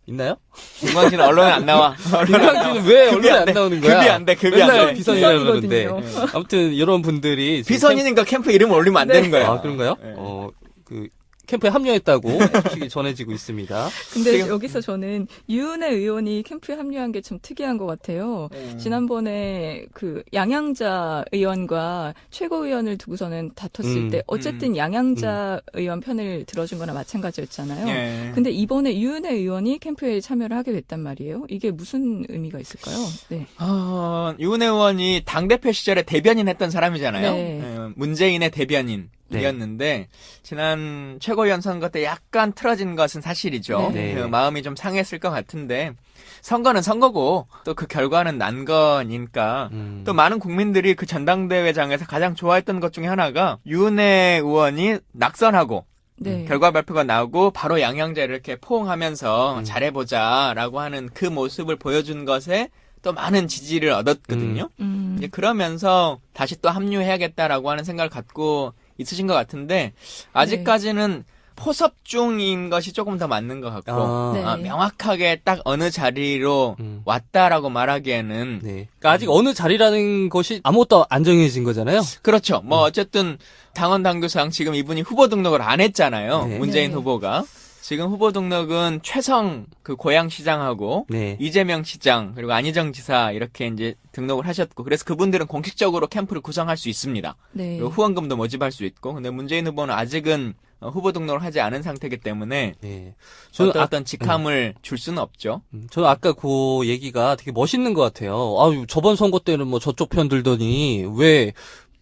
있나요? 김광진은 언론에 안 나와. 김광진은 왜 언론에 안 나오는 거야? 급이 안 돼. 맨날 비선이라고 그러는데. 비선이거든요. 아무튼 이런 분들이 비선이니까 캠프 이름 올리면 안 되는 거야. 그런가요? 네. 캠프에 합류했다고 소식이 전해지고 있습니다. 근데 여기서 저는 유은혜 의원이 캠프에 합류한 게 좀 특이한 것 같아요. 지난번에 그 양양자 의원과 최고위원을 두고서는 다퉜을 때 어쨌든 양양자 의원 편을 들어준 거나 마찬가지였잖아요. 예. 근데 이번에 유은혜 의원이 캠프에 참여를 하게 됐단 말이에요. 이게 무슨 의미가 있을까요? 네. 유은혜 의원이 당대표 시절에 대변인 했던 사람이잖아요. 네. 문재인의 대변인이었는데 지난 최고위원 선거 때 약간 틀어진 것은 사실이죠. 네. 마음이 좀 상했을 것 같은데 선거는 선거고 또 그 결과는 난 거니까 또 많은 국민들이 그 전당대회장에서 가장 좋아했던 것 중에 하나가 유은혜 의원이 낙선하고 네. 결과 발표가 나오고 바로 양양자를 이렇게 포옹하면서 잘해보자라고 하는 그 모습을 보여준 것에 또 많은 지지를 얻었거든요. 이제 그러면서 다시 또 합류해야겠다라고 하는 생각을 갖고 있으신 것 같은데 아직까지는 포섭 중인 것이 조금 더 맞는 것 같고 네. 명확하게 딱 어느 자리로 왔다라고 말하기에는 그러니까 아직 어느 자리라는 것이 아무것도 안 정해진 거잖아요. 그렇죠. 어쨌든 당원 당규상 지금 이분이 후보 등록을 안 했잖아요. 네. 문재인 네. 후보가. 지금 후보 등록은 최성 그 고양시장하고 이재명 시장 그리고 안희정 지사 이렇게 이제 등록을 하셨고 그래서 그분들은 공식적으로 캠프를 구성할 수 있습니다. 네. 그리고 후원금도 모집할 수 있고 근데 문재인 후보는 아직은 후보 등록을 하지 않은 상태이기 때문에 저는 어떤 직함을 줄 수는 없죠. 저는 아까 그 얘기가 되게 멋있는 것 같아요. 저번 선거 때는 저쪽 편 들더니 왜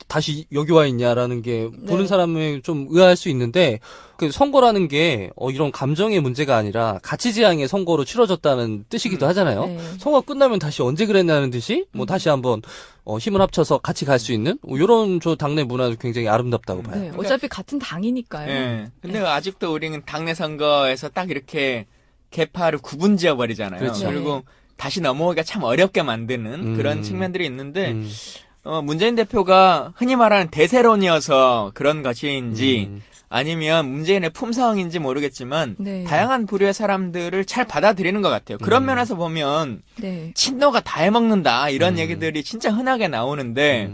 다시 여기 와 있냐라는 게 보는 사람이 좀 의아할 수 있는데 그 선거라는 게 이런 감정의 문제가 아니라 가치지향의 선거로 치러졌다는 뜻이기도 하잖아요. 네. 선거 끝나면 다시 언제 그랬냐는 듯이 다시 한번 힘을 합쳐서 같이 갈 수 있는 이런 저 당내 문화도 굉장히 아름답다고 봐요. 네. 어차피 같은 당이니까요. 예. 근데 아직도 우리는 당내 선거에서 딱 이렇게 계파를 구분지어 버리잖아요. 그렇죠. 그리고 다시 넘어오기가 참 어렵게 만드는 그런 측면들이 있는데 문재인 대표가 흔히 말하는 대세론이어서 그런 것인지 아니면 문재인의 품성인지 모르겠지만 다양한 부류의 사람들을 잘 받아들이는 것 같아요. 그런 면에서 보면 친노가 다 해먹는다 이런 얘기들이 진짜 흔하게 나오는데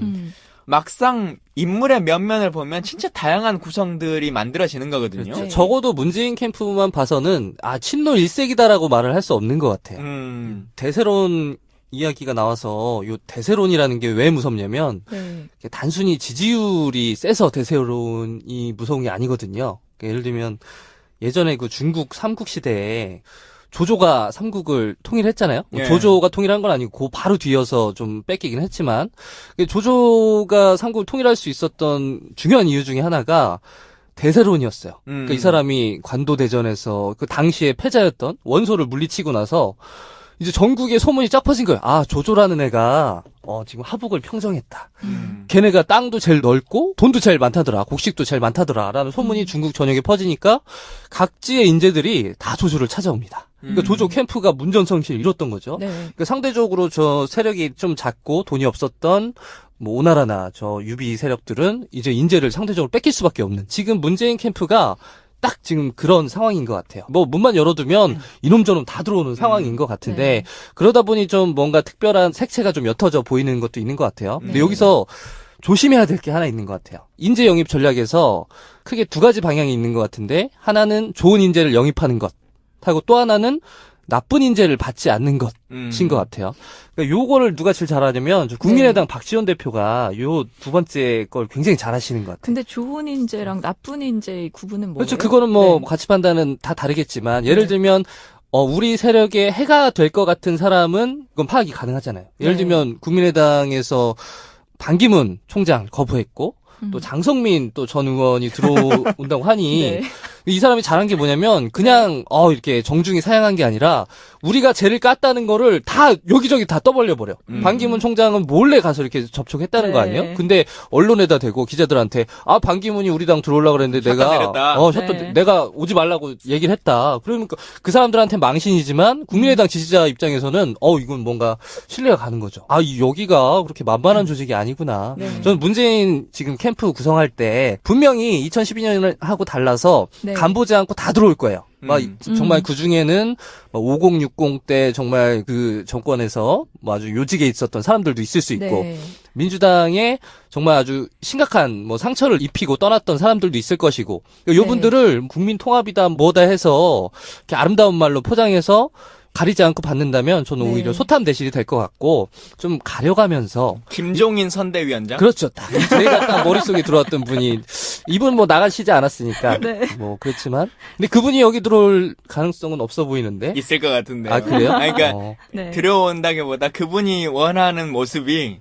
막상 인물의 면면을 보면 진짜 다양한 구성들이 만들어지는 거거든요. 그렇죠. 적어도 문재인 캠프만 봐서는 친노 일색이다라고 말을 할 수 없는 것 같아요. 대세론 이야기가 나와서 요 대세론이라는 게 왜 무섭냐면 단순히 지지율이 세서 대세론이 무서운 게 아니거든요. 그러니까 예를 들면 예전에 그 중국 삼국 시대에 조조가 삼국을 통일했잖아요. 조조가 통일한 건 아니고 그 바로 뒤여서 좀 뺏기긴 했지만 조조가 삼국을 통일할 수 있었던 중요한 이유 중에 하나가 대세론이었어요. 그러니까 이 사람이 관도대전에서 그 당시에 패자였던 원소를 물리치고 나서 이제 전국에 소문이 쫙 퍼진 거예요. 조조라는 애가 지금 하북을 평정했다. 걔네가 땅도 제일 넓고 돈도 제일 많다더라. 곡식도 제일 많다더라. 라는 소문이 중국 전역에 퍼지니까 각지의 인재들이 다 조조를 찾아옵니다. 그러니까 조조 캠프가 문전성시를 이뤘던 거죠. 그러니까 상대적으로 저 세력이 좀 작고 돈이 없었던 오나라나 저 유비 세력들은 이제 인재를 상대적으로 뺏길 수밖에 없는 지금 문재인 캠프가 딱 지금 그런 상황인 것 같아요. 문만 열어두면 이놈 저놈 다 들어오는 상황인 것 같은데 그러다 보니 좀 뭔가 특별한 색채가 좀 옅어져 보이는 것도 있는 것 같아요. 근데 여기서 조심해야 될 게 하나 있는 것 같아요. 인재 영입 전략에서 크게 두 가지 방향이 있는 것 같은데 하나는 좋은 인재를 영입하는 것 하고 또 하나는 나쁜 인재를 받지 않는 것인 것 같아요. 그러니까 요거를 누가 제일 잘하냐면 국민의당 박지원 대표가 요 두 번째 걸 굉장히 잘하시는 것 같아요. 근데 좋은 인재랑 나쁜 인재의 구분은 뭐예요? 그렇죠. 그거는 같이 판단은 다 다르겠지만 예를 들면 우리 세력에 해가 될 것 같은 사람은 그건 파악이 가능하잖아요. 예를 네. 들면 국민의당에서 반기문 총장 거부했고 또 장성민 또 전 의원이 들어온다고 하니 네. 이 사람이 잘한 게 뭐냐면 그냥 이렇게 정중히 사양한 게 아니라 우리가 쟤를 깠다는 거를 다 여기저기 다 떠벌려 버려. 반기문 총장은 몰래 가서 이렇게 접촉했다는 거 네. 아니에요? 근데 언론에다 대고 기자들한테 반기문이 우리 당 들어오려고 그랬는데 내렸다. 내가 네. 내가 오지 말라고 얘기를 했다. 그러니까 그 사람들한테 망신이지만 국민의당 지지자 입장에서는 이건 뭔가 신뢰가 가는 거죠. 여기가 그렇게 만만한 조직이 아니구나. 네. 저는 문재인 지금 캠프 구성할 때 분명히 2012년하고 달라서 네. 간 보지 않고 다 들어올 거예요. 정말 그 중에는 5060 때 정말 그 정권에서 아주 요직에 있었던 사람들도 있을 수 있고 네. 민주당에 정말 아주 심각한 상처를 입히고 떠났던 사람들도 있을 것이고 이분들을 국민 통합이다 뭐다 해서 이렇게 아름다운 말로 포장해서 가리지 않고 받는다면 저는 네. 오히려 소탐 대실이 될 것 같고 좀 가려가면서 김종인 선대위원장. 그렇죠. 딱 제가 딱 머릿속에 들어왔던 분이 이분 나가시지 않았으니까 네. 그렇지만 근데 그분이 여기 들어올 가능성은 없어 보이는데. 있을 것 같은데. 그래요? 그러니까 네. 들어온다기보다 그분이 원하는 모습이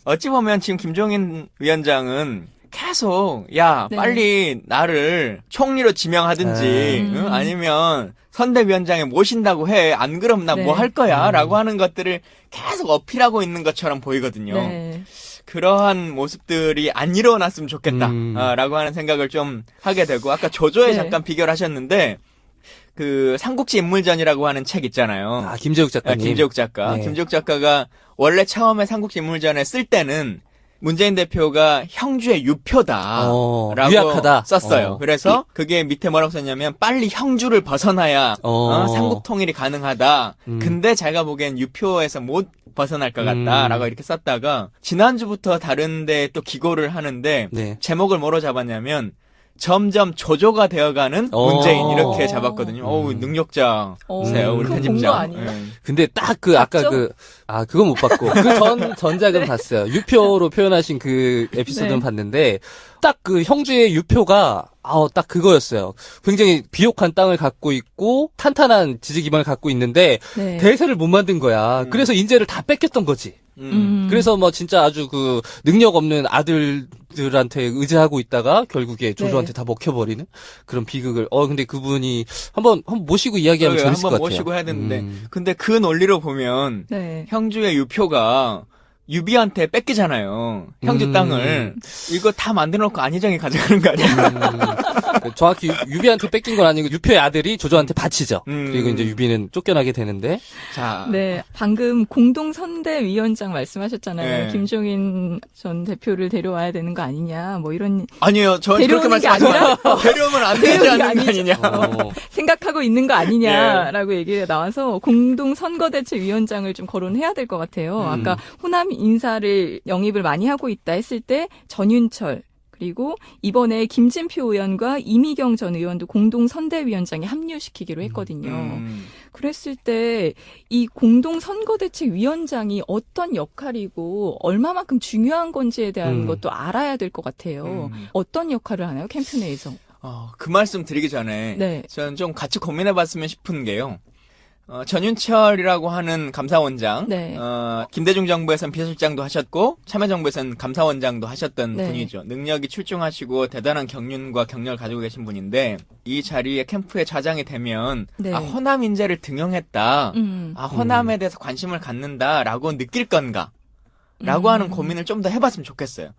어찌 보면 지금 김종인 위원장은 계속 야 네. 빨리 나를 총리로 지명하든지 응? 아니면 선대위원장에 모신다고 해. 안 그럼 나 네. 뭐 할 거야 라고 하는 것들을 계속 어필하고 있는 것처럼 보이거든요. 네. 그러한 모습들이 안 일어났으면 좋겠다 라고 하는 생각을 좀 하게 되고 아까 조조에 네. 잠깐 비교를 하셨는데 그 삼국지 인물전이라고 하는 책 있잖아요. 김재욱 작가님. 김재욱 작가. 네. 김재욱 작가가 원래 처음에 삼국지 인물전을 쓸 때는 문재인 대표가 형주의 유표다라고 유약하다. 썼어요. 그래서 그게 밑에 뭐라고 썼냐면 빨리 형주를 벗어나야 삼국 통일이 가능하다. 근데 제가 보기엔 유표에서 못 벗어날 것 같다라고 이렇게 썼다가 지난주부터 다른데 또 기고를 하는데 네. 제목을 뭐로 잡았냐면 점점 조조가 되어가는 문재인 이렇게 잡았거든요. 어우 능력자세요 우리 그거 편집장. 본거 아니에요? 네. 근데 딱 아까 봤죠? 그건 못 봤고 그 전작은 봤어요. 유표로 표현하신 그 에피소드는 네. 봤는데 딱 그 형주의 유표가 딱 그거였어요. 굉장히 비옥한 땅을 갖고 있고 탄탄한 지지 기반을 갖고 있는데 네. 대세를 못 만든 거야. 그래서 인재를 다 뺏겼던 거지. 그래서 진짜 아주 그 능력 없는 아들들한테 의지하고 있다가 결국에 조조한테 다 먹혀버리는 그런 비극을. 근데 그분이 한번 모시고 이야기하면 재밌을 것 한번 같아요. 모시고 해야 되는데 근데 그 논리로 보면 네. 형주의 유표가 유비한테 뺏기잖아요. 형주 땅을. 이거 다 만들어놓고 안희정이 가져가는 거 아니야? 정확히 유비한테 뺏긴 건 아니고 유표의 아들이 조조한테 바치죠. 그리고 이제 유비는 쫓겨나게 되는데. 자. 네, 방금 공동선대위원장 말씀하셨잖아요. 네. 김종인 전 대표를 데려와야 되는 거 아니냐, 뭐 이런 아니요, 저 그렇게 데려오는 게 말씀하시면 데려오면 안 되지 데려오는 게 않는 거 아니죠. 아니냐? 생각하고 있는 거 아니냐라고 얘기가 나와서 공동선거대책위원장을 좀 거론해야 될 것 같아요. 아까 호남 인사를 영입을 많이 하고 있다 했을 때 전윤철 그리고 이번에 김진표 의원과 이미경 전 의원도 공동선대위원장에 합류시키기로 했거든요. 그랬을 때 이 공동선거대책위원장이 어떤 역할이고 얼마만큼 중요한 건지에 대한 것도 알아야 될 것 같아요. 어떤 역할을 하나요? 캠프 내에서. 그 말씀 드리기 전에 네. 저는 좀 같이 고민해봤으면 싶은 게요. 전윤철이라고 하는 감사원장, 네. 김대중 정부에선 비서실장도 하셨고 참여정부에선 감사원장도 하셨던 네. 분이죠. 능력이 출중하시고 대단한 경륜과 경력을 가지고 계신 분인데 이 자리에 캠프에 좌장이 되면 네. 호남 인재를 등용했다. 호남에 대해서 관심을 갖는다라고 느낄 건가? 라고 하는 고민을 좀 더 해봤으면 좋겠어요.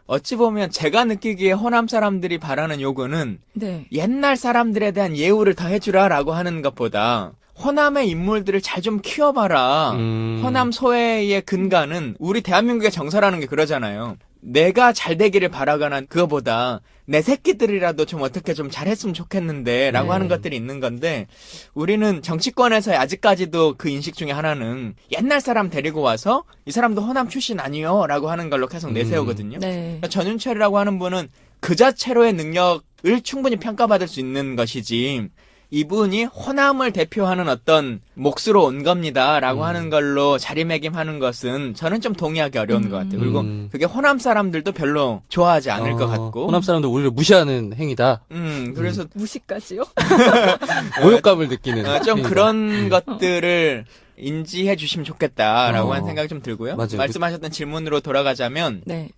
어찌 보면 제가 느끼기에 호남 사람들이 바라는 요구는 네. 옛날 사람들에 대한 예우를 더 해주라라고 하는 것보다 호남의 인물들을 잘 좀 키워봐라. 호남 소외의 근간은 우리 대한민국의 정서라는 게 그러잖아요. 내가 잘 되기를 바라거나 그거보다 내 새끼들이라도 좀 어떻게 좀 잘했으면 좋겠는데 라고 하는 것들이 있는 건데 우리는 정치권에서 아직까지도 그 인식 중에 하나는 옛날 사람 데리고 와서 이 사람도 호남 출신 아니요 라고 하는 걸로 계속 내세우거든요. 네. 그러니까 전윤철이라고 하는 분은 그 자체로의 능력을 충분히 평가받을 수 있는 것이지 이분이 호남을 대표하는 어떤 몫으로 온 겁니다라고 하는 걸로 자리매김하는 것은 저는 좀 동의하기 어려운 것 같아요. 그리고 그게 호남 사람들도 별로 좋아하지 않을 것 같고. 호남 사람들 오히려 무시하는 행위다. 그래서 무시까지요? 모욕감을 느끼는. 좀 행위다. 그런 것들을 인지해 주시면 좋겠다라고 어. 하는 생각이 좀 들고요. 맞아요. 말씀하셨던 질문으로 돌아가자면 네.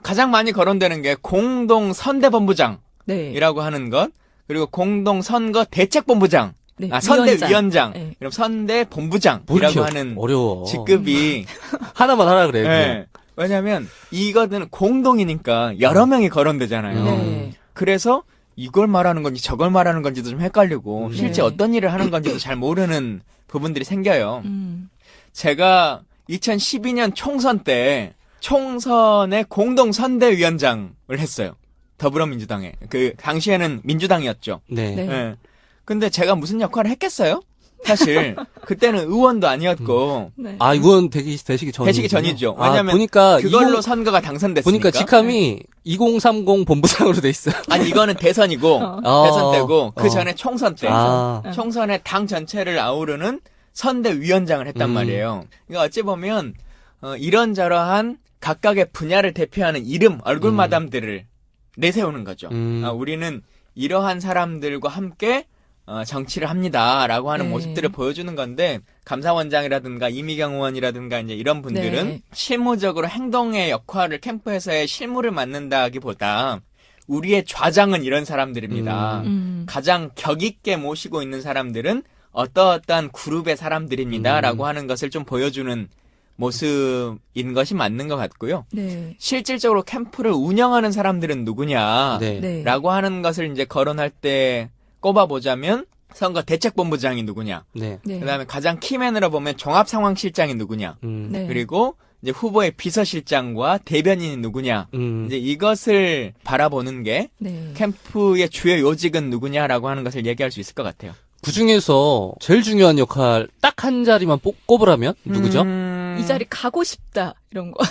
가장 많이 거론되는 게 공동 선대본부장이라고 네. 하는 것, 그리고 공동 선거 대책본부장, 네. 선대위원장, 네. 그럼 뭐 이렇게 선대본부장이라고 하는 어려워. 직급이 하나만 하라 그래. 네. 왜냐하면 이거는 공동이니까 여러 명이 거론되잖아요. 네. 그래서 이걸 말하는 건지 저걸 말하는 건지도 좀 헷갈리고 실제 네. 어떤 일을 하는 건지도 잘 모르는 부분들이 생겨요. 제가 2012년 총선 때 총선의 공동선대위원장을 했어요. 더불어민주당에. 그 당시에는 민주당이었죠. 네. 네. 예. 근데 제가 무슨 역할을 했겠어요? 사실 그때는 의원도 아니었고 네. 아, 이건 되시기 전이죠. 되시기 전이죠. 왜냐면 보니까 그걸로 선거가 당선됐으니까. 보니까 직함이 2030 본부장으로 돼 있어요. 아니 이거는 대선이고 대선 때고 그 전에 총선 때 총선의 당 전체를 아우르는 선대위원장을 했단 말이에요. 그러니까 어찌 보면 이런저러한 각각의 분야를 대표하는 이름, 얼굴 마담들을 내세우는 거죠. 우리는 이러한 사람들과 함께 정치를 합니다라고 하는 네. 모습들을 보여주는 건데 감사원장이라든가 이미경 의원이라든가 이제 이런 분들은 네. 실무적으로 행동의 역할을 캠프에서의 실무를 맡는다기보다 우리의 좌장은 이런 사람들입니다. 가장 격 있게 모시고 있는 사람들은 어떠어떠한 그룹의 사람들입니다라고 하는 것을 좀 보여주는 모습인 것이 맞는 것 같고요. 네. 실질적으로 캠프를 운영하는 사람들은 누구냐라고 네. 네. 하는 것을 이제 거론할 때 꼽아보자면 선거 대책본부장이 누구냐. 네. 네. 그다음에 가장 키맨으로 보면 종합상황실장이 누구냐. 네. 그리고 이제 후보의 비서실장과 대변인이 누구냐. 이제 이것을 바라보는 게 네. 캠프의 주요 요직은 누구냐라고 하는 것을 얘기할 수 있을 것 같아요. 그 중에서 제일 중요한 역할 딱 한 자리만 꼽으라면 누구죠? 이 자리 가고 싶다 이런 거.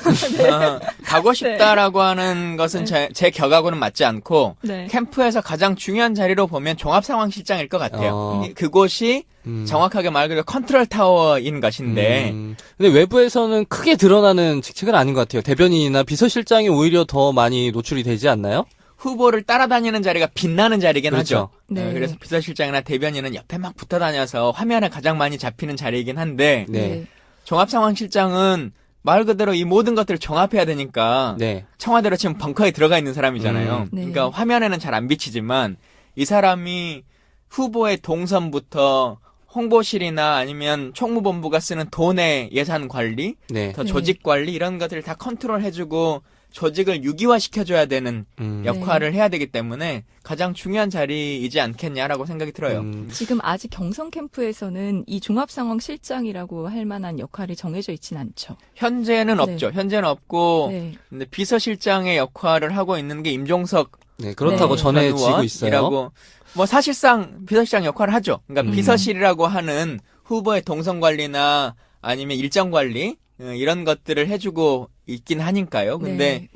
가고 싶다라고 하는 것은 제 격하고는 맞지 않고 네. 캠프에서 가장 중요한 자리로 보면 종합상황실장일 것 같아요. 그곳이 정확하게 말 그대로 컨트롤 타워인 것인데 근데 외부에서는 크게 드러나는 직책은 아닌 것 같아요. 대변인이나 비서실장이 오히려 더 많이 노출이 되지 않나요? 후보를 따라다니는 자리가 빛나는 자리긴 그렇죠. 하죠. 네. 그래서 비서실장이나 대변인은 옆에 막 붙어 다녀서 화면에 가장 많이 잡히는 자리이긴 한데 네. 종합상황실장은 말 그대로 이 모든 것들을 종합해야 되니까 네. 청와대로 치면 벙커에 들어가 있는 사람이잖아요. 네. 그러니까 화면에는 잘 안 비치지만 이 사람이 후보의 동선부터 홍보실이나 아니면 총무본부가 쓰는 돈의 예산 관리, 네. 더 네. 조직 관리 이런 것들을 다 컨트롤해주고 조직을 유기화시켜줘야 되는 역할을 해야 되기 때문에 가장 중요한 자리이지 않겠냐라고 생각이 들어요. 지금 아직 경선 캠프에서는 이 종합상황실장이라고 할 만한 역할이 정해져 있진 않죠. 현재는 네. 없죠. 현재는 없고 네. 근데 비서실장의 역할을 하고 있는 게 임종석 네, 그렇다고 네. 전해지고 있어요. 이라고 뭐 사실상 비서실장 역할을 하죠. 그러니까 비서실이라고 하는 후보의 동선 관리나 아니면 일정 관리 이런 것들을 해주고 있긴 하니까요. 근데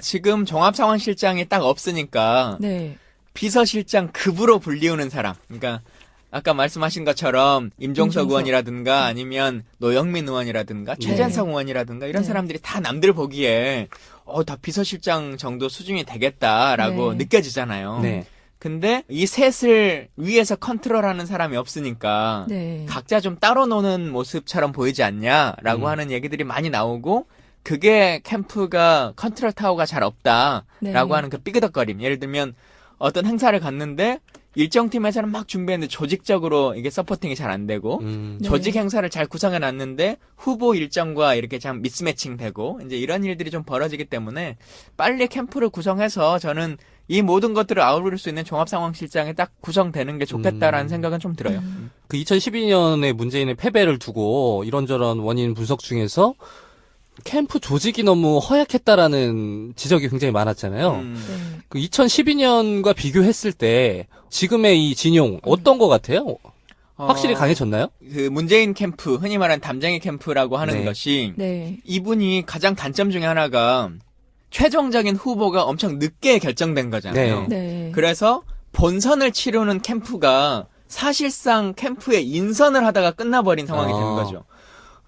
지금 종합상황실장이 딱 없으니까 네. 비서실장 급으로 불리우는 사람. 그러니까 아까 말씀하신 것처럼 임종석 의원이라든가 아니면 노영민 의원이라든가 최재성 의원이라든가 이런 네. 사람들이 다 남들 보기에 다 비서실장 정도 수준이 되겠다라고 네. 느껴지잖아요. 네. 근데 이 셋을 위에서 컨트롤하는 사람이 없으니까 네. 각자 좀 따로 노는 모습처럼 보이지 않냐라고 하는 얘기들이 많이 나오고 그게 캠프가 컨트롤 타워가 잘 없다라고 네. 하는 그 삐그덕거림. 예를 들면 어떤 행사를 갔는데 일정 팀에서는 막 준비했는데 조직적으로 이게 서포팅이 잘 안 되고 네. 조직 행사를 잘 구성해 놨는데 후보 일정과 이렇게 참 미스매칭 되고 이제 이런 일들이 좀 벌어지기 때문에 빨리 캠프를 구성해서 저는 이 모든 것들을 아우를 수 있는 종합상황실장이 딱 구성되는 게 좋겠다라는 생각은 좀 들어요. 그 2012년에 문재인의 패배를 두고 이런저런 원인 분석 중에서 캠프 조직이 너무 허약했다라는 지적이 굉장히 많았잖아요. 네. 그 2012년과 비교했을 때 지금의 이 진용 어떤 것 같아요? 확실히 강해졌나요? 그 문재인 캠프, 흔히 말하는 담쟁이 캠프라고 하는 네. 것이 네. 이분이 가장 단점 중에 하나가 최종적인 후보가 엄청 늦게 결정된 거잖아요. 네. 네. 그래서 본선을 치르는 캠프가 사실상 캠프의 인선을 하다가 끝나버린 상황이 되는 거죠.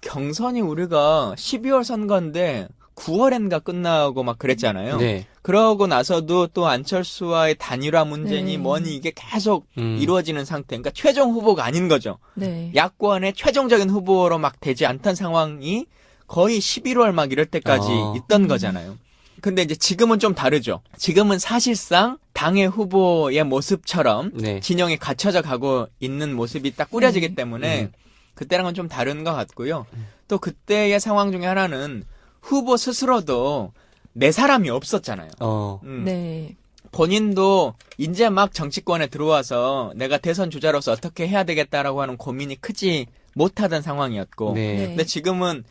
경선이 우리가 12월 선거인데 9월엔가 끝나고 막 그랬잖아요. 네. 그러고 나서도 또 안철수와의 단일화 문제니 네. 뭐니 이게 계속 이루어지는 상태. 그러니까 최종 후보가 아닌 거죠. 네. 야권의 최종적인 후보로 막 되지 않던 상황이 거의 11월 막 이럴 때까지 있던 거잖아요. 근데 이제 지금은 좀 다르죠. 지금은 사실상 당의 후보의 모습처럼 네. 진영이 갖춰져 가고 있는 모습이 딱 꾸려지기 때문에 그때랑은 좀 다른 것 같고요. 또 그때의 상황 중에 하나는 후보 스스로도 내 사람이 없었잖아요. 네. 본인도 이제 막 정치권에 들어와서 내가 대선 주자로서 어떻게 해야 되겠다라고 하는 고민이 크지 못하던 상황이었고 네. 네. 근데 지금은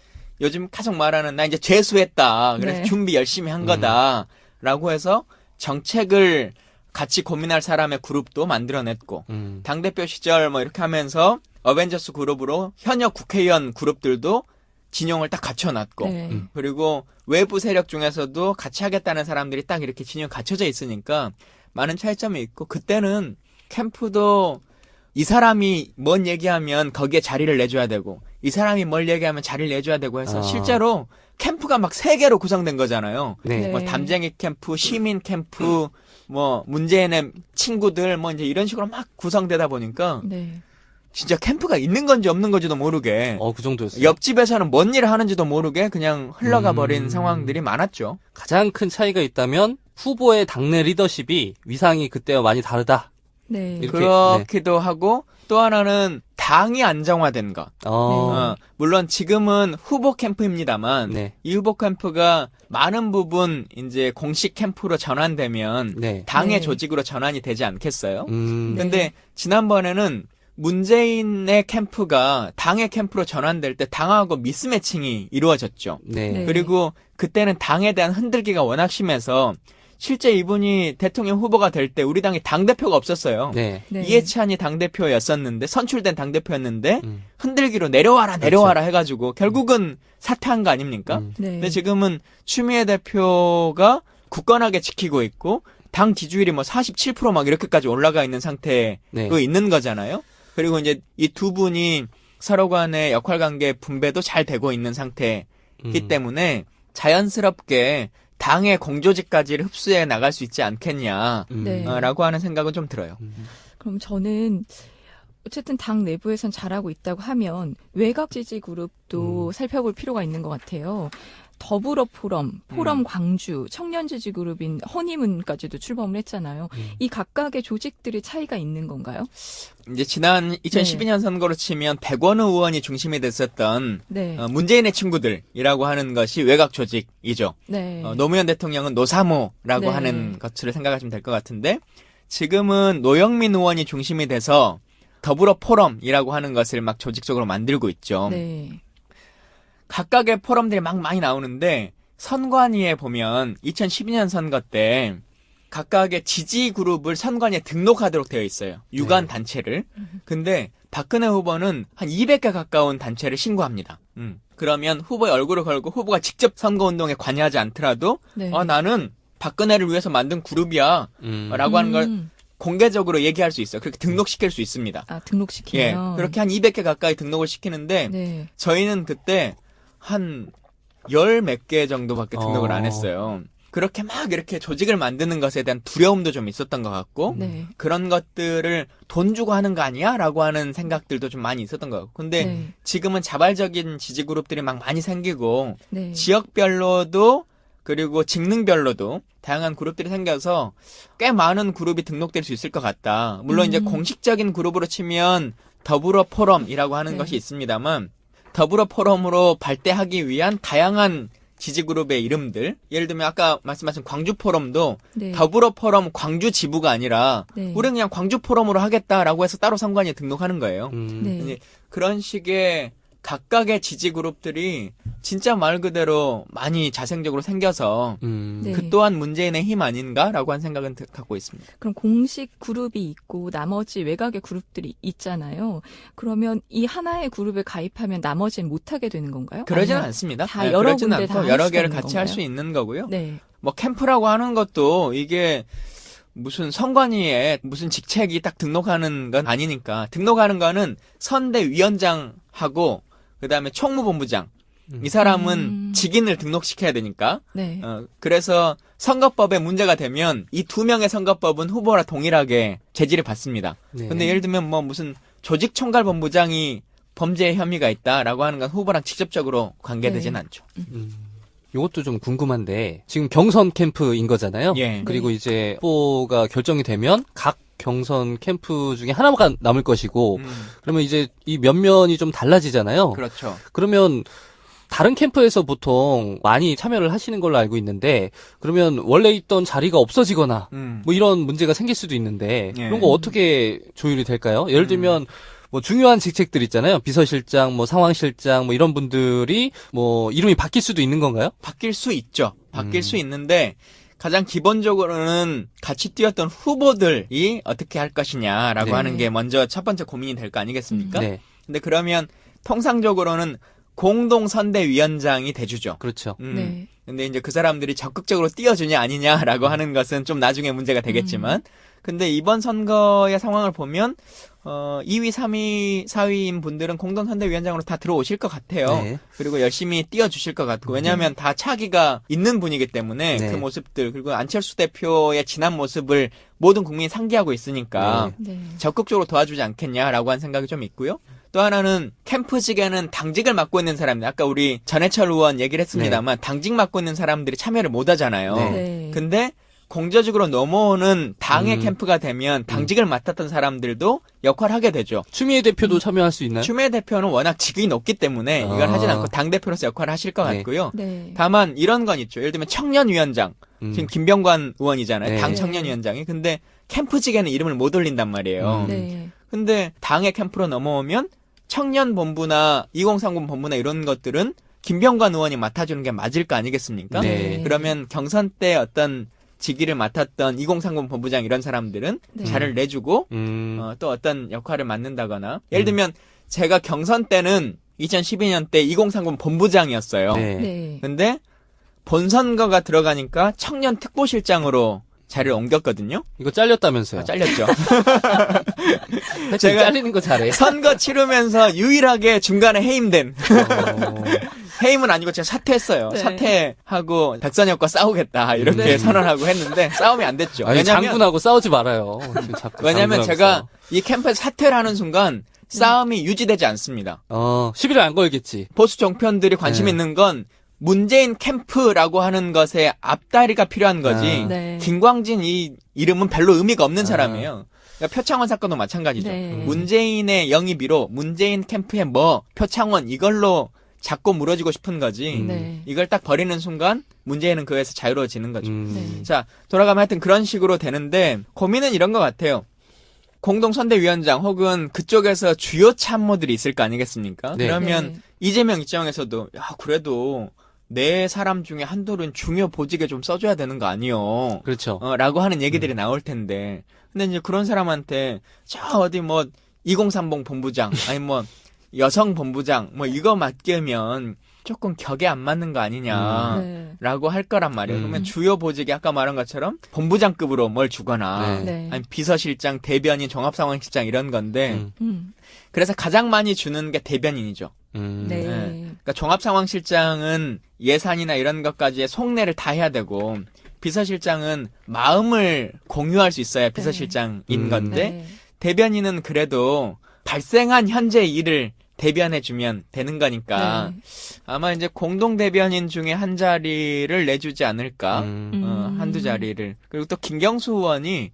요즘 계속 말하는 나 이제 재수했다. 그래서 네. 준비 열심히 한 거다라고 해서 정책을 같이 고민할 사람의 그룹도 만들어냈고 당대표 시절 뭐 이렇게 하면서 어벤져스 그룹으로 현역 국회의원 그룹들도 진영을 딱 갖춰놨고 네. 그리고 외부 세력 중에서도 같이 하겠다는 사람들이 딱 이렇게 진영 갖춰져 있으니까 많은 차이점이 있고 그때는 캠프도 이 사람이 뭔 얘기하면 거기에 자리를 내줘야 되고 이 사람이 뭘 얘기하면 자리를 내줘야 되고 해서 실제로 캠프가 막 3개로 구성된 거잖아요. 네. 뭐 담쟁이 캠프, 시민 캠프, 뭐 문재인의 친구들 뭐 이제 이런 식으로 막 구성되다 보니까 네. 진짜 캠프가 있는 건지 없는 건지도 모르게 그 정도였어요. 옆집에서는 뭔 일을 하는지도 모르게 그냥 흘러가 버린 상황들이 많았죠. 가장 큰 차이가 있다면 후보의 당내 리더십이 위상이 그때와 많이 다르다. 네. 이렇게, 그렇기도 하고 또 하나는 당이 안정화된 것. 물론 지금은 후보 캠프입니다만 네. 이 후보 캠프가 많은 부분 이제 공식 캠프로 전환되면 네. 당의 네. 조직으로 전환이 되지 않겠어요? 네. 근데 지난번에는 문재인의 캠프가 당의 캠프로 전환될 때 당하고 미스매칭이 이루어졌죠. 네. 네. 그리고 그때는 당에 대한 흔들기가 워낙 심해서 실제 이분이 대통령 후보가 될 때 우리 당에 당대표가 없었어요. 네. 네. 이해찬이 당대표였었는데 선출된 당대표였는데 흔들기로 내려와라 해가지고 결국은 사퇴한 거 아닙니까? 네. 근데 지금은 추미애 대표가 굳건하게 지키고 있고 당 지지율이 뭐 47% 막 이렇게까지 올라가 있는 상태로 네. 있는 거잖아요. 그리고 이제 이 두 분이 서로 간의 역할 관계 분배도 잘 되고 있는 상태이기 때문에 자연스럽게 당의 공조직까지를 흡수해 나갈 수 있지 않겠냐라고 네. 하는 생각은 좀 들어요. 그럼 저는 어쨌든 당 내부에선 잘하고 있다고 하면 외곽 지지 그룹도 살펴볼 필요가 있는 것 같아요. 더불어 포럼 광주, 청년 지지 그룹인 허니문까지도 출범을 했잖아요. 이 각각의 조직들이 차이가 있는 건가요? 이제 지난 2012년 선거로 치면 백원우 의원이 중심이 됐었던 네. 문재인의 친구들이라고 하는 것이 외곽 조직이죠. 네. 노무현 대통령은 노사모라고 네. 하는 것을 생각하시면 될 것 같은데 지금은 노영민 의원이 중심이 돼서 더불어 포럼이라고 하는 것을 막 조직적으로 만들고 있죠. 네. 각각의 포럼들이 막 많이 나오는데 선관위에 보면 2012년 선거 때 각각의 지지 그룹을 선관위에 등록하도록 되어 있어요. 유관 단체를. 근데 박근혜 후보는 한 200개 가까운 단체를 신고합니다. 그러면 후보의 얼굴을 걸고 후보가 직접 선거운동에 관여하지 않더라도 네. 나는 박근혜를 위해서 만든 그룹이야 라고 하는 걸 공개적으로 얘기할 수 있어요. 그렇게 등록시킬 수 있습니다. 아, 등록시키면. 예, 그렇게 한 200개 가까이 등록을 시키는데 네. 저희는 그때 한 10몇 개 정도밖에 등록을 안 했어요. 그렇게 막 이렇게 조직을 만드는 것에 대한 두려움도 좀 있었던 것 같고 네. 그런 것들을 돈 주고 하는 거 아니야? 라고 하는 생각들도 좀 많이 있었던 것 같고 근데 네. 지금은 자발적인 지지그룹들이 막 많이 생기고 네. 지역별로도 그리고 직능별로도 다양한 그룹들이 생겨서 꽤 많은 그룹이 등록될 수 있을 것 같다. 물론 이제 공식적인 그룹으로 치면 더불어 포럼이라고 하는 네. 것이 있습니다만 더불어 포럼으로 발대하기 위한 다양한 지지그룹의 이름들 예를 들면 아까 말씀하신 광주 포럼도 네. 더불어 포럼 광주 지부가 아니라 네. 우리는 그냥 광주 포럼으로 하겠다라고 해서 따로 선관위에 등록하는 거예요. 네. 이제 그런 식의 각각의 지지그룹들이 진짜 말 그대로 많이 자생적으로 생겨서 네. 그 또한 문재인의 힘 아닌가라고 한 생각은 갖고 있습니다. 그럼 공식 그룹이 있고 나머지 외곽의 그룹들이 있잖아요. 그러면 이 하나의 그룹에 가입하면 나머지는 못하게 되는 건가요? 그러지는 아니면 않습니다. 다 네, 여러 그러진 군데 다 않고 할 여러 수가 개를 있는 같이 할 수 건가요? 있는 거고요. 네. 뭐 캠프라고 하는 것도 이게 무슨 선관위에 무슨 직책이 딱 등록하는 건 아니니까 등록하는 거는 선대위원장하고 그다음에 총무본부장 이 사람은 직인을 등록시켜야 되니까 네. 그래서 선거법에 문제가 되면 이 두 명의 선거법은 후보와 동일하게 제지를 받습니다. 네. 근데 예를 들면 뭐 무슨 조직총괄본부장이 범죄 혐의가 있다라고 하는 건 후보랑 직접적으로 관계되진 네. 않죠. 이것도 좀 궁금한데 지금 경선 캠프인 거잖아요. 예. 그리고 네. 이제 후보가 결정이 되면 각 경선 캠프 중에 하나가 남을 것이고 그러면 이제 이 면면이 좀 달라지잖아요. 그렇죠. 그러면 다른 캠프에서 보통 많이 참여를 하시는 걸로 알고 있는데 그러면 원래 있던 자리가 없어지거나 뭐 이런 문제가 생길 수도 있는데 예. 이런 거 어떻게 조율이 될까요? 예를 들면 뭐 중요한 직책들 있잖아요. 비서실장, 뭐 상황실장, 뭐 이런 분들이 뭐 이름이 바뀔 수도 있는 건가요? 바뀔 수 있죠. 바뀔 수 있는데 가장 기본적으로는 같이 뛰었던 후보들이 어떻게 할 것이냐라고 네. 하는 게 먼저 첫 번째 고민이 될 거 아니겠습니까? 네, 근데 그러면 통상적으로는 공동선대위원장이 돼주죠. 그렇죠. 네. 근데 이제 그 사람들이 적극적으로 띄워주냐 아니냐라고 하는 것은 좀 나중에 문제가 되겠지만 근데 이번 선거의 상황을 보면 2위, 3위, 4위인 분들은 공동선대위원장으로 다 들어오실 것 같아요. 네. 그리고 열심히 띄워주실 것 같고 왜냐하면 다 차기가 있는 분이기 때문에 네. 그 모습들 그리고 안철수 대표의 지난 모습을 모든 국민이 상기하고 있으니까 네. 적극적으로 도와주지 않겠냐라고 하는 생각이 좀 있고요. 또 하나는 캠프직에는 당직을 맡고 있는 사람들 아까 우리 전해철 의원 얘기를 했습니다만 당직 맡고 있는 사람들이 참여를 못 하잖아요. 네. 네. 근데 공저직으로 넘어오는 당의 캠프가 되면 당직을 맡았던 사람들도 역할을 하게 되죠. 추미애 대표도 참여할 수 있나요? 추미애 대표는 워낙 직위 높기 때문에 이걸 아. 하진 않고 당대표로서 역할을 하실 것 네. 같고요. 네. 다만 이런 건 있죠. 예를 들면 청년위원장. 지금 김병관 의원이잖아요. 네. 당 청년위원장이. 근데 캠프직에는 이름을 못 올린단 말이에요. 네. 근데 당의 캠프로 넘어오면 청년본부나 2030 본부나 이런 것들은 김병관 의원이 맡아주는 게 맞을 거 아니겠습니까? 네. 그러면 경선 때 어떤 직위를 맡았던 2030 본부장 이런 사람들은 네. 자를 내주고 또 어떤 역할을 맡는다거나 예를 들면 제가 경선 때는 2012년 때 2030 본부장이었어요. 네. 네. 근데 본선거가 들어가니까 청년 특보실장으로 자리를 옮겼거든요. 이거 잘렸다면서요? 잘렸죠. 제가 제가- 잘리는 거 잘해. 선거 치르면서 유일하게 중간에 해임된 해임은 아니고 제가 사퇴했어요. 네. 사퇴하고 백선엽과 싸우겠다 이렇게 네. 선언하고 했는데 싸움이 안 됐죠. 아니, 왜냐면 장군하고 싸우지 말아요. 지금 자꾸 왜냐면 장군하고 제가 싸워. 이 캠프에서 사퇴를 하는 순간 싸움이 유지되지 않습니다. 시비를 안 걸겠지. 보수 정편들이 관심 네. 있는 건 문재인 캠프라고 하는 것에 앞다리가 필요한 거지. 네. 김광진 이 이름은 별로 의미가 없는 사람이에요. 그러니까 표창원 사건도 마찬가지죠. 네. 문재인의 영입이로 문재인 캠프에 뭐 표창원 이걸로 자꾸 물어지고 싶은 거지. 네. 이걸 딱 버리는 순간 문재인은 그에서 자유로워지는 거죠. 네. 자, 돌아가면 하여튼 그런 식으로 되는데 고민은 이런 것 같아요. 공동선대위원장 혹은 그쪽에서 주요 참모들이 있을 거 아니겠습니까? 네. 그러면 네. 이재명 입장에서도 야 그래도 내 사람 중에 한둘은 중요 보직에 좀 써줘야 되는 거 아니요? 그렇죠. 라고 하는 얘기들이 나올 텐데 근데 이제 그런 사람한테 저 어디 뭐 2030 본부장 아니 뭐 여성 본부장 뭐 이거 맡기면 조금 격에 안 맞는 거 아니냐라고 네. 할 거란 말이에요. 그러면 주요 보직이 아까 말한 것처럼 본부장급으로 뭘 주거나 네. 네. 아니 비서실장, 대변인, 종합상황실장 이런 건데 그래서 가장 많이 주는 게 대변인이죠. 네. 네. 그러니까 종합상황실장은 예산이나 이런 것까지의 속내를 다 해야 되고 비서실장은 마음을 공유할 수 있어야 비서실장인 건데 네. 대변인은 그래도 발생한 현재 일을 대변해주면 되는 거니까 네. 아마 이제 공동 대변인 중에 한 자리를 내주지 않을까 한두 자리를 그리고 또 김경수 의원이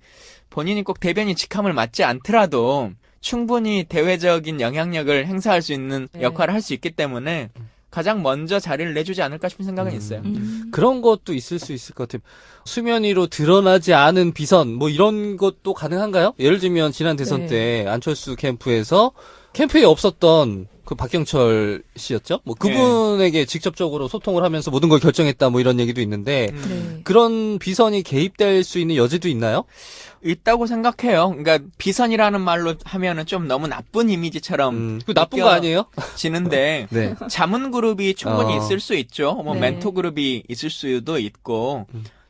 본인이 꼭 대변인 직함을 맡지 않더라도 충분히 대외적인 영향력을 행사할 수 있는 네. 역할을 할 수 있기 때문에 가장 먼저 자리를 내주지 않을까 싶은 생각은 있어요. 그런 것도 있을 수 있을 것 같아요. 수면 위로 드러나지 않은 비선 뭐 이런 것도 가능한가요? 예를 들면 지난 대선 네. 때 안철수 캠프에서 캠프에 없었던 그 박경철 씨였죠? 뭐 그분에게 직접적으로 소통을 하면서 모든 걸 결정했다 뭐 이런 얘기도 있는데 네. 그런 비선이 개입될 수 있는 여지도 있나요? 있다고 생각해요. 그러니까 비선이라는 말로 하면은 좀 너무 나쁜 이미지처럼 그 나쁜 거 아니에요? 지는데 네. 자문 그룹이 충분히 어. 있을 수 있죠. 뭐 네. 멘토 그룹이 있을 수도 있고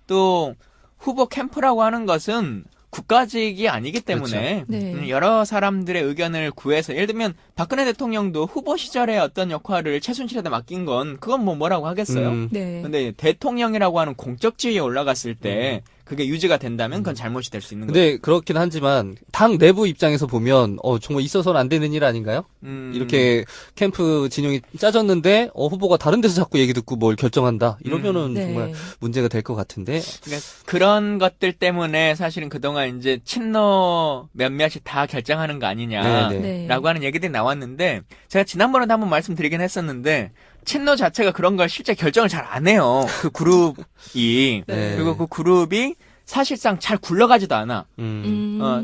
또 후보 캠프라고 하는 것은 국가직이 아니기 때문에 네. 여러 사람들의 의견을 구해서 예를 들면 박근혜 대통령도 후보 시절에 어떤 역할을 최순실에다 맡긴 건 그건 뭐라고 하겠어요. 네. 근데 대통령이라고 하는 공적 지위에 올라갔을 때 그게 유지가 된다면 그건 잘못이 될 수 있는 거죠. 근데 그렇긴 하지만 당 내부 입장에서 보면 정말 있어서는 안 되는 일 아닌가요? 이렇게 캠프 진영이 짜졌는데 후보가 다른 데서 자꾸 얘기 듣고 뭘 결정한다 이러면은 네. 정말 문제가 될 것 같은데. 그러니까 그런 것들 때문에 사실은 그동안 이제 친노 몇몇이 다 결정하는 거 아니냐라고 네. 하는 얘기들이 나왔는데 제가 지난번에도 한번 말씀드리긴 했었는데 친노 자체가 그런 걸 실제 결정을 잘 안 해요. 그 그룹이 네. 그리고 그 그룹이 사실상 잘 굴러가지도 않아.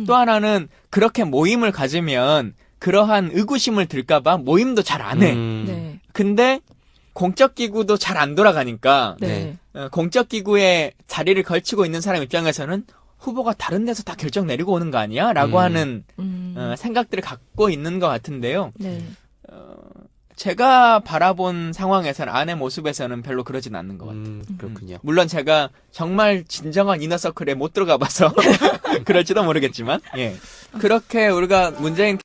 또 하나는 그렇게 모임을 가지면 그러한 의구심을 들까봐 모임도 잘 안 해. 네. 근데 공적 기구도 잘 안 돌아가니까 네. 공적 기구에 자리를 걸치고 있는 사람 입장에서는 후보가 다른 데서 다 결정 내리고 오는 거 아니야? 라고 하는 생각들을 갖고 있는 것 같은데요. 네. 제가 바라본 상황에서는 아내 모습에서는 별로 그러진 않는 것 같아요. 그렇군요. 물론 제가 정말 진정한 이너서클에 못 들어가 봐서 그럴지도 모르겠지만, 예. 그렇게 우리가 문재인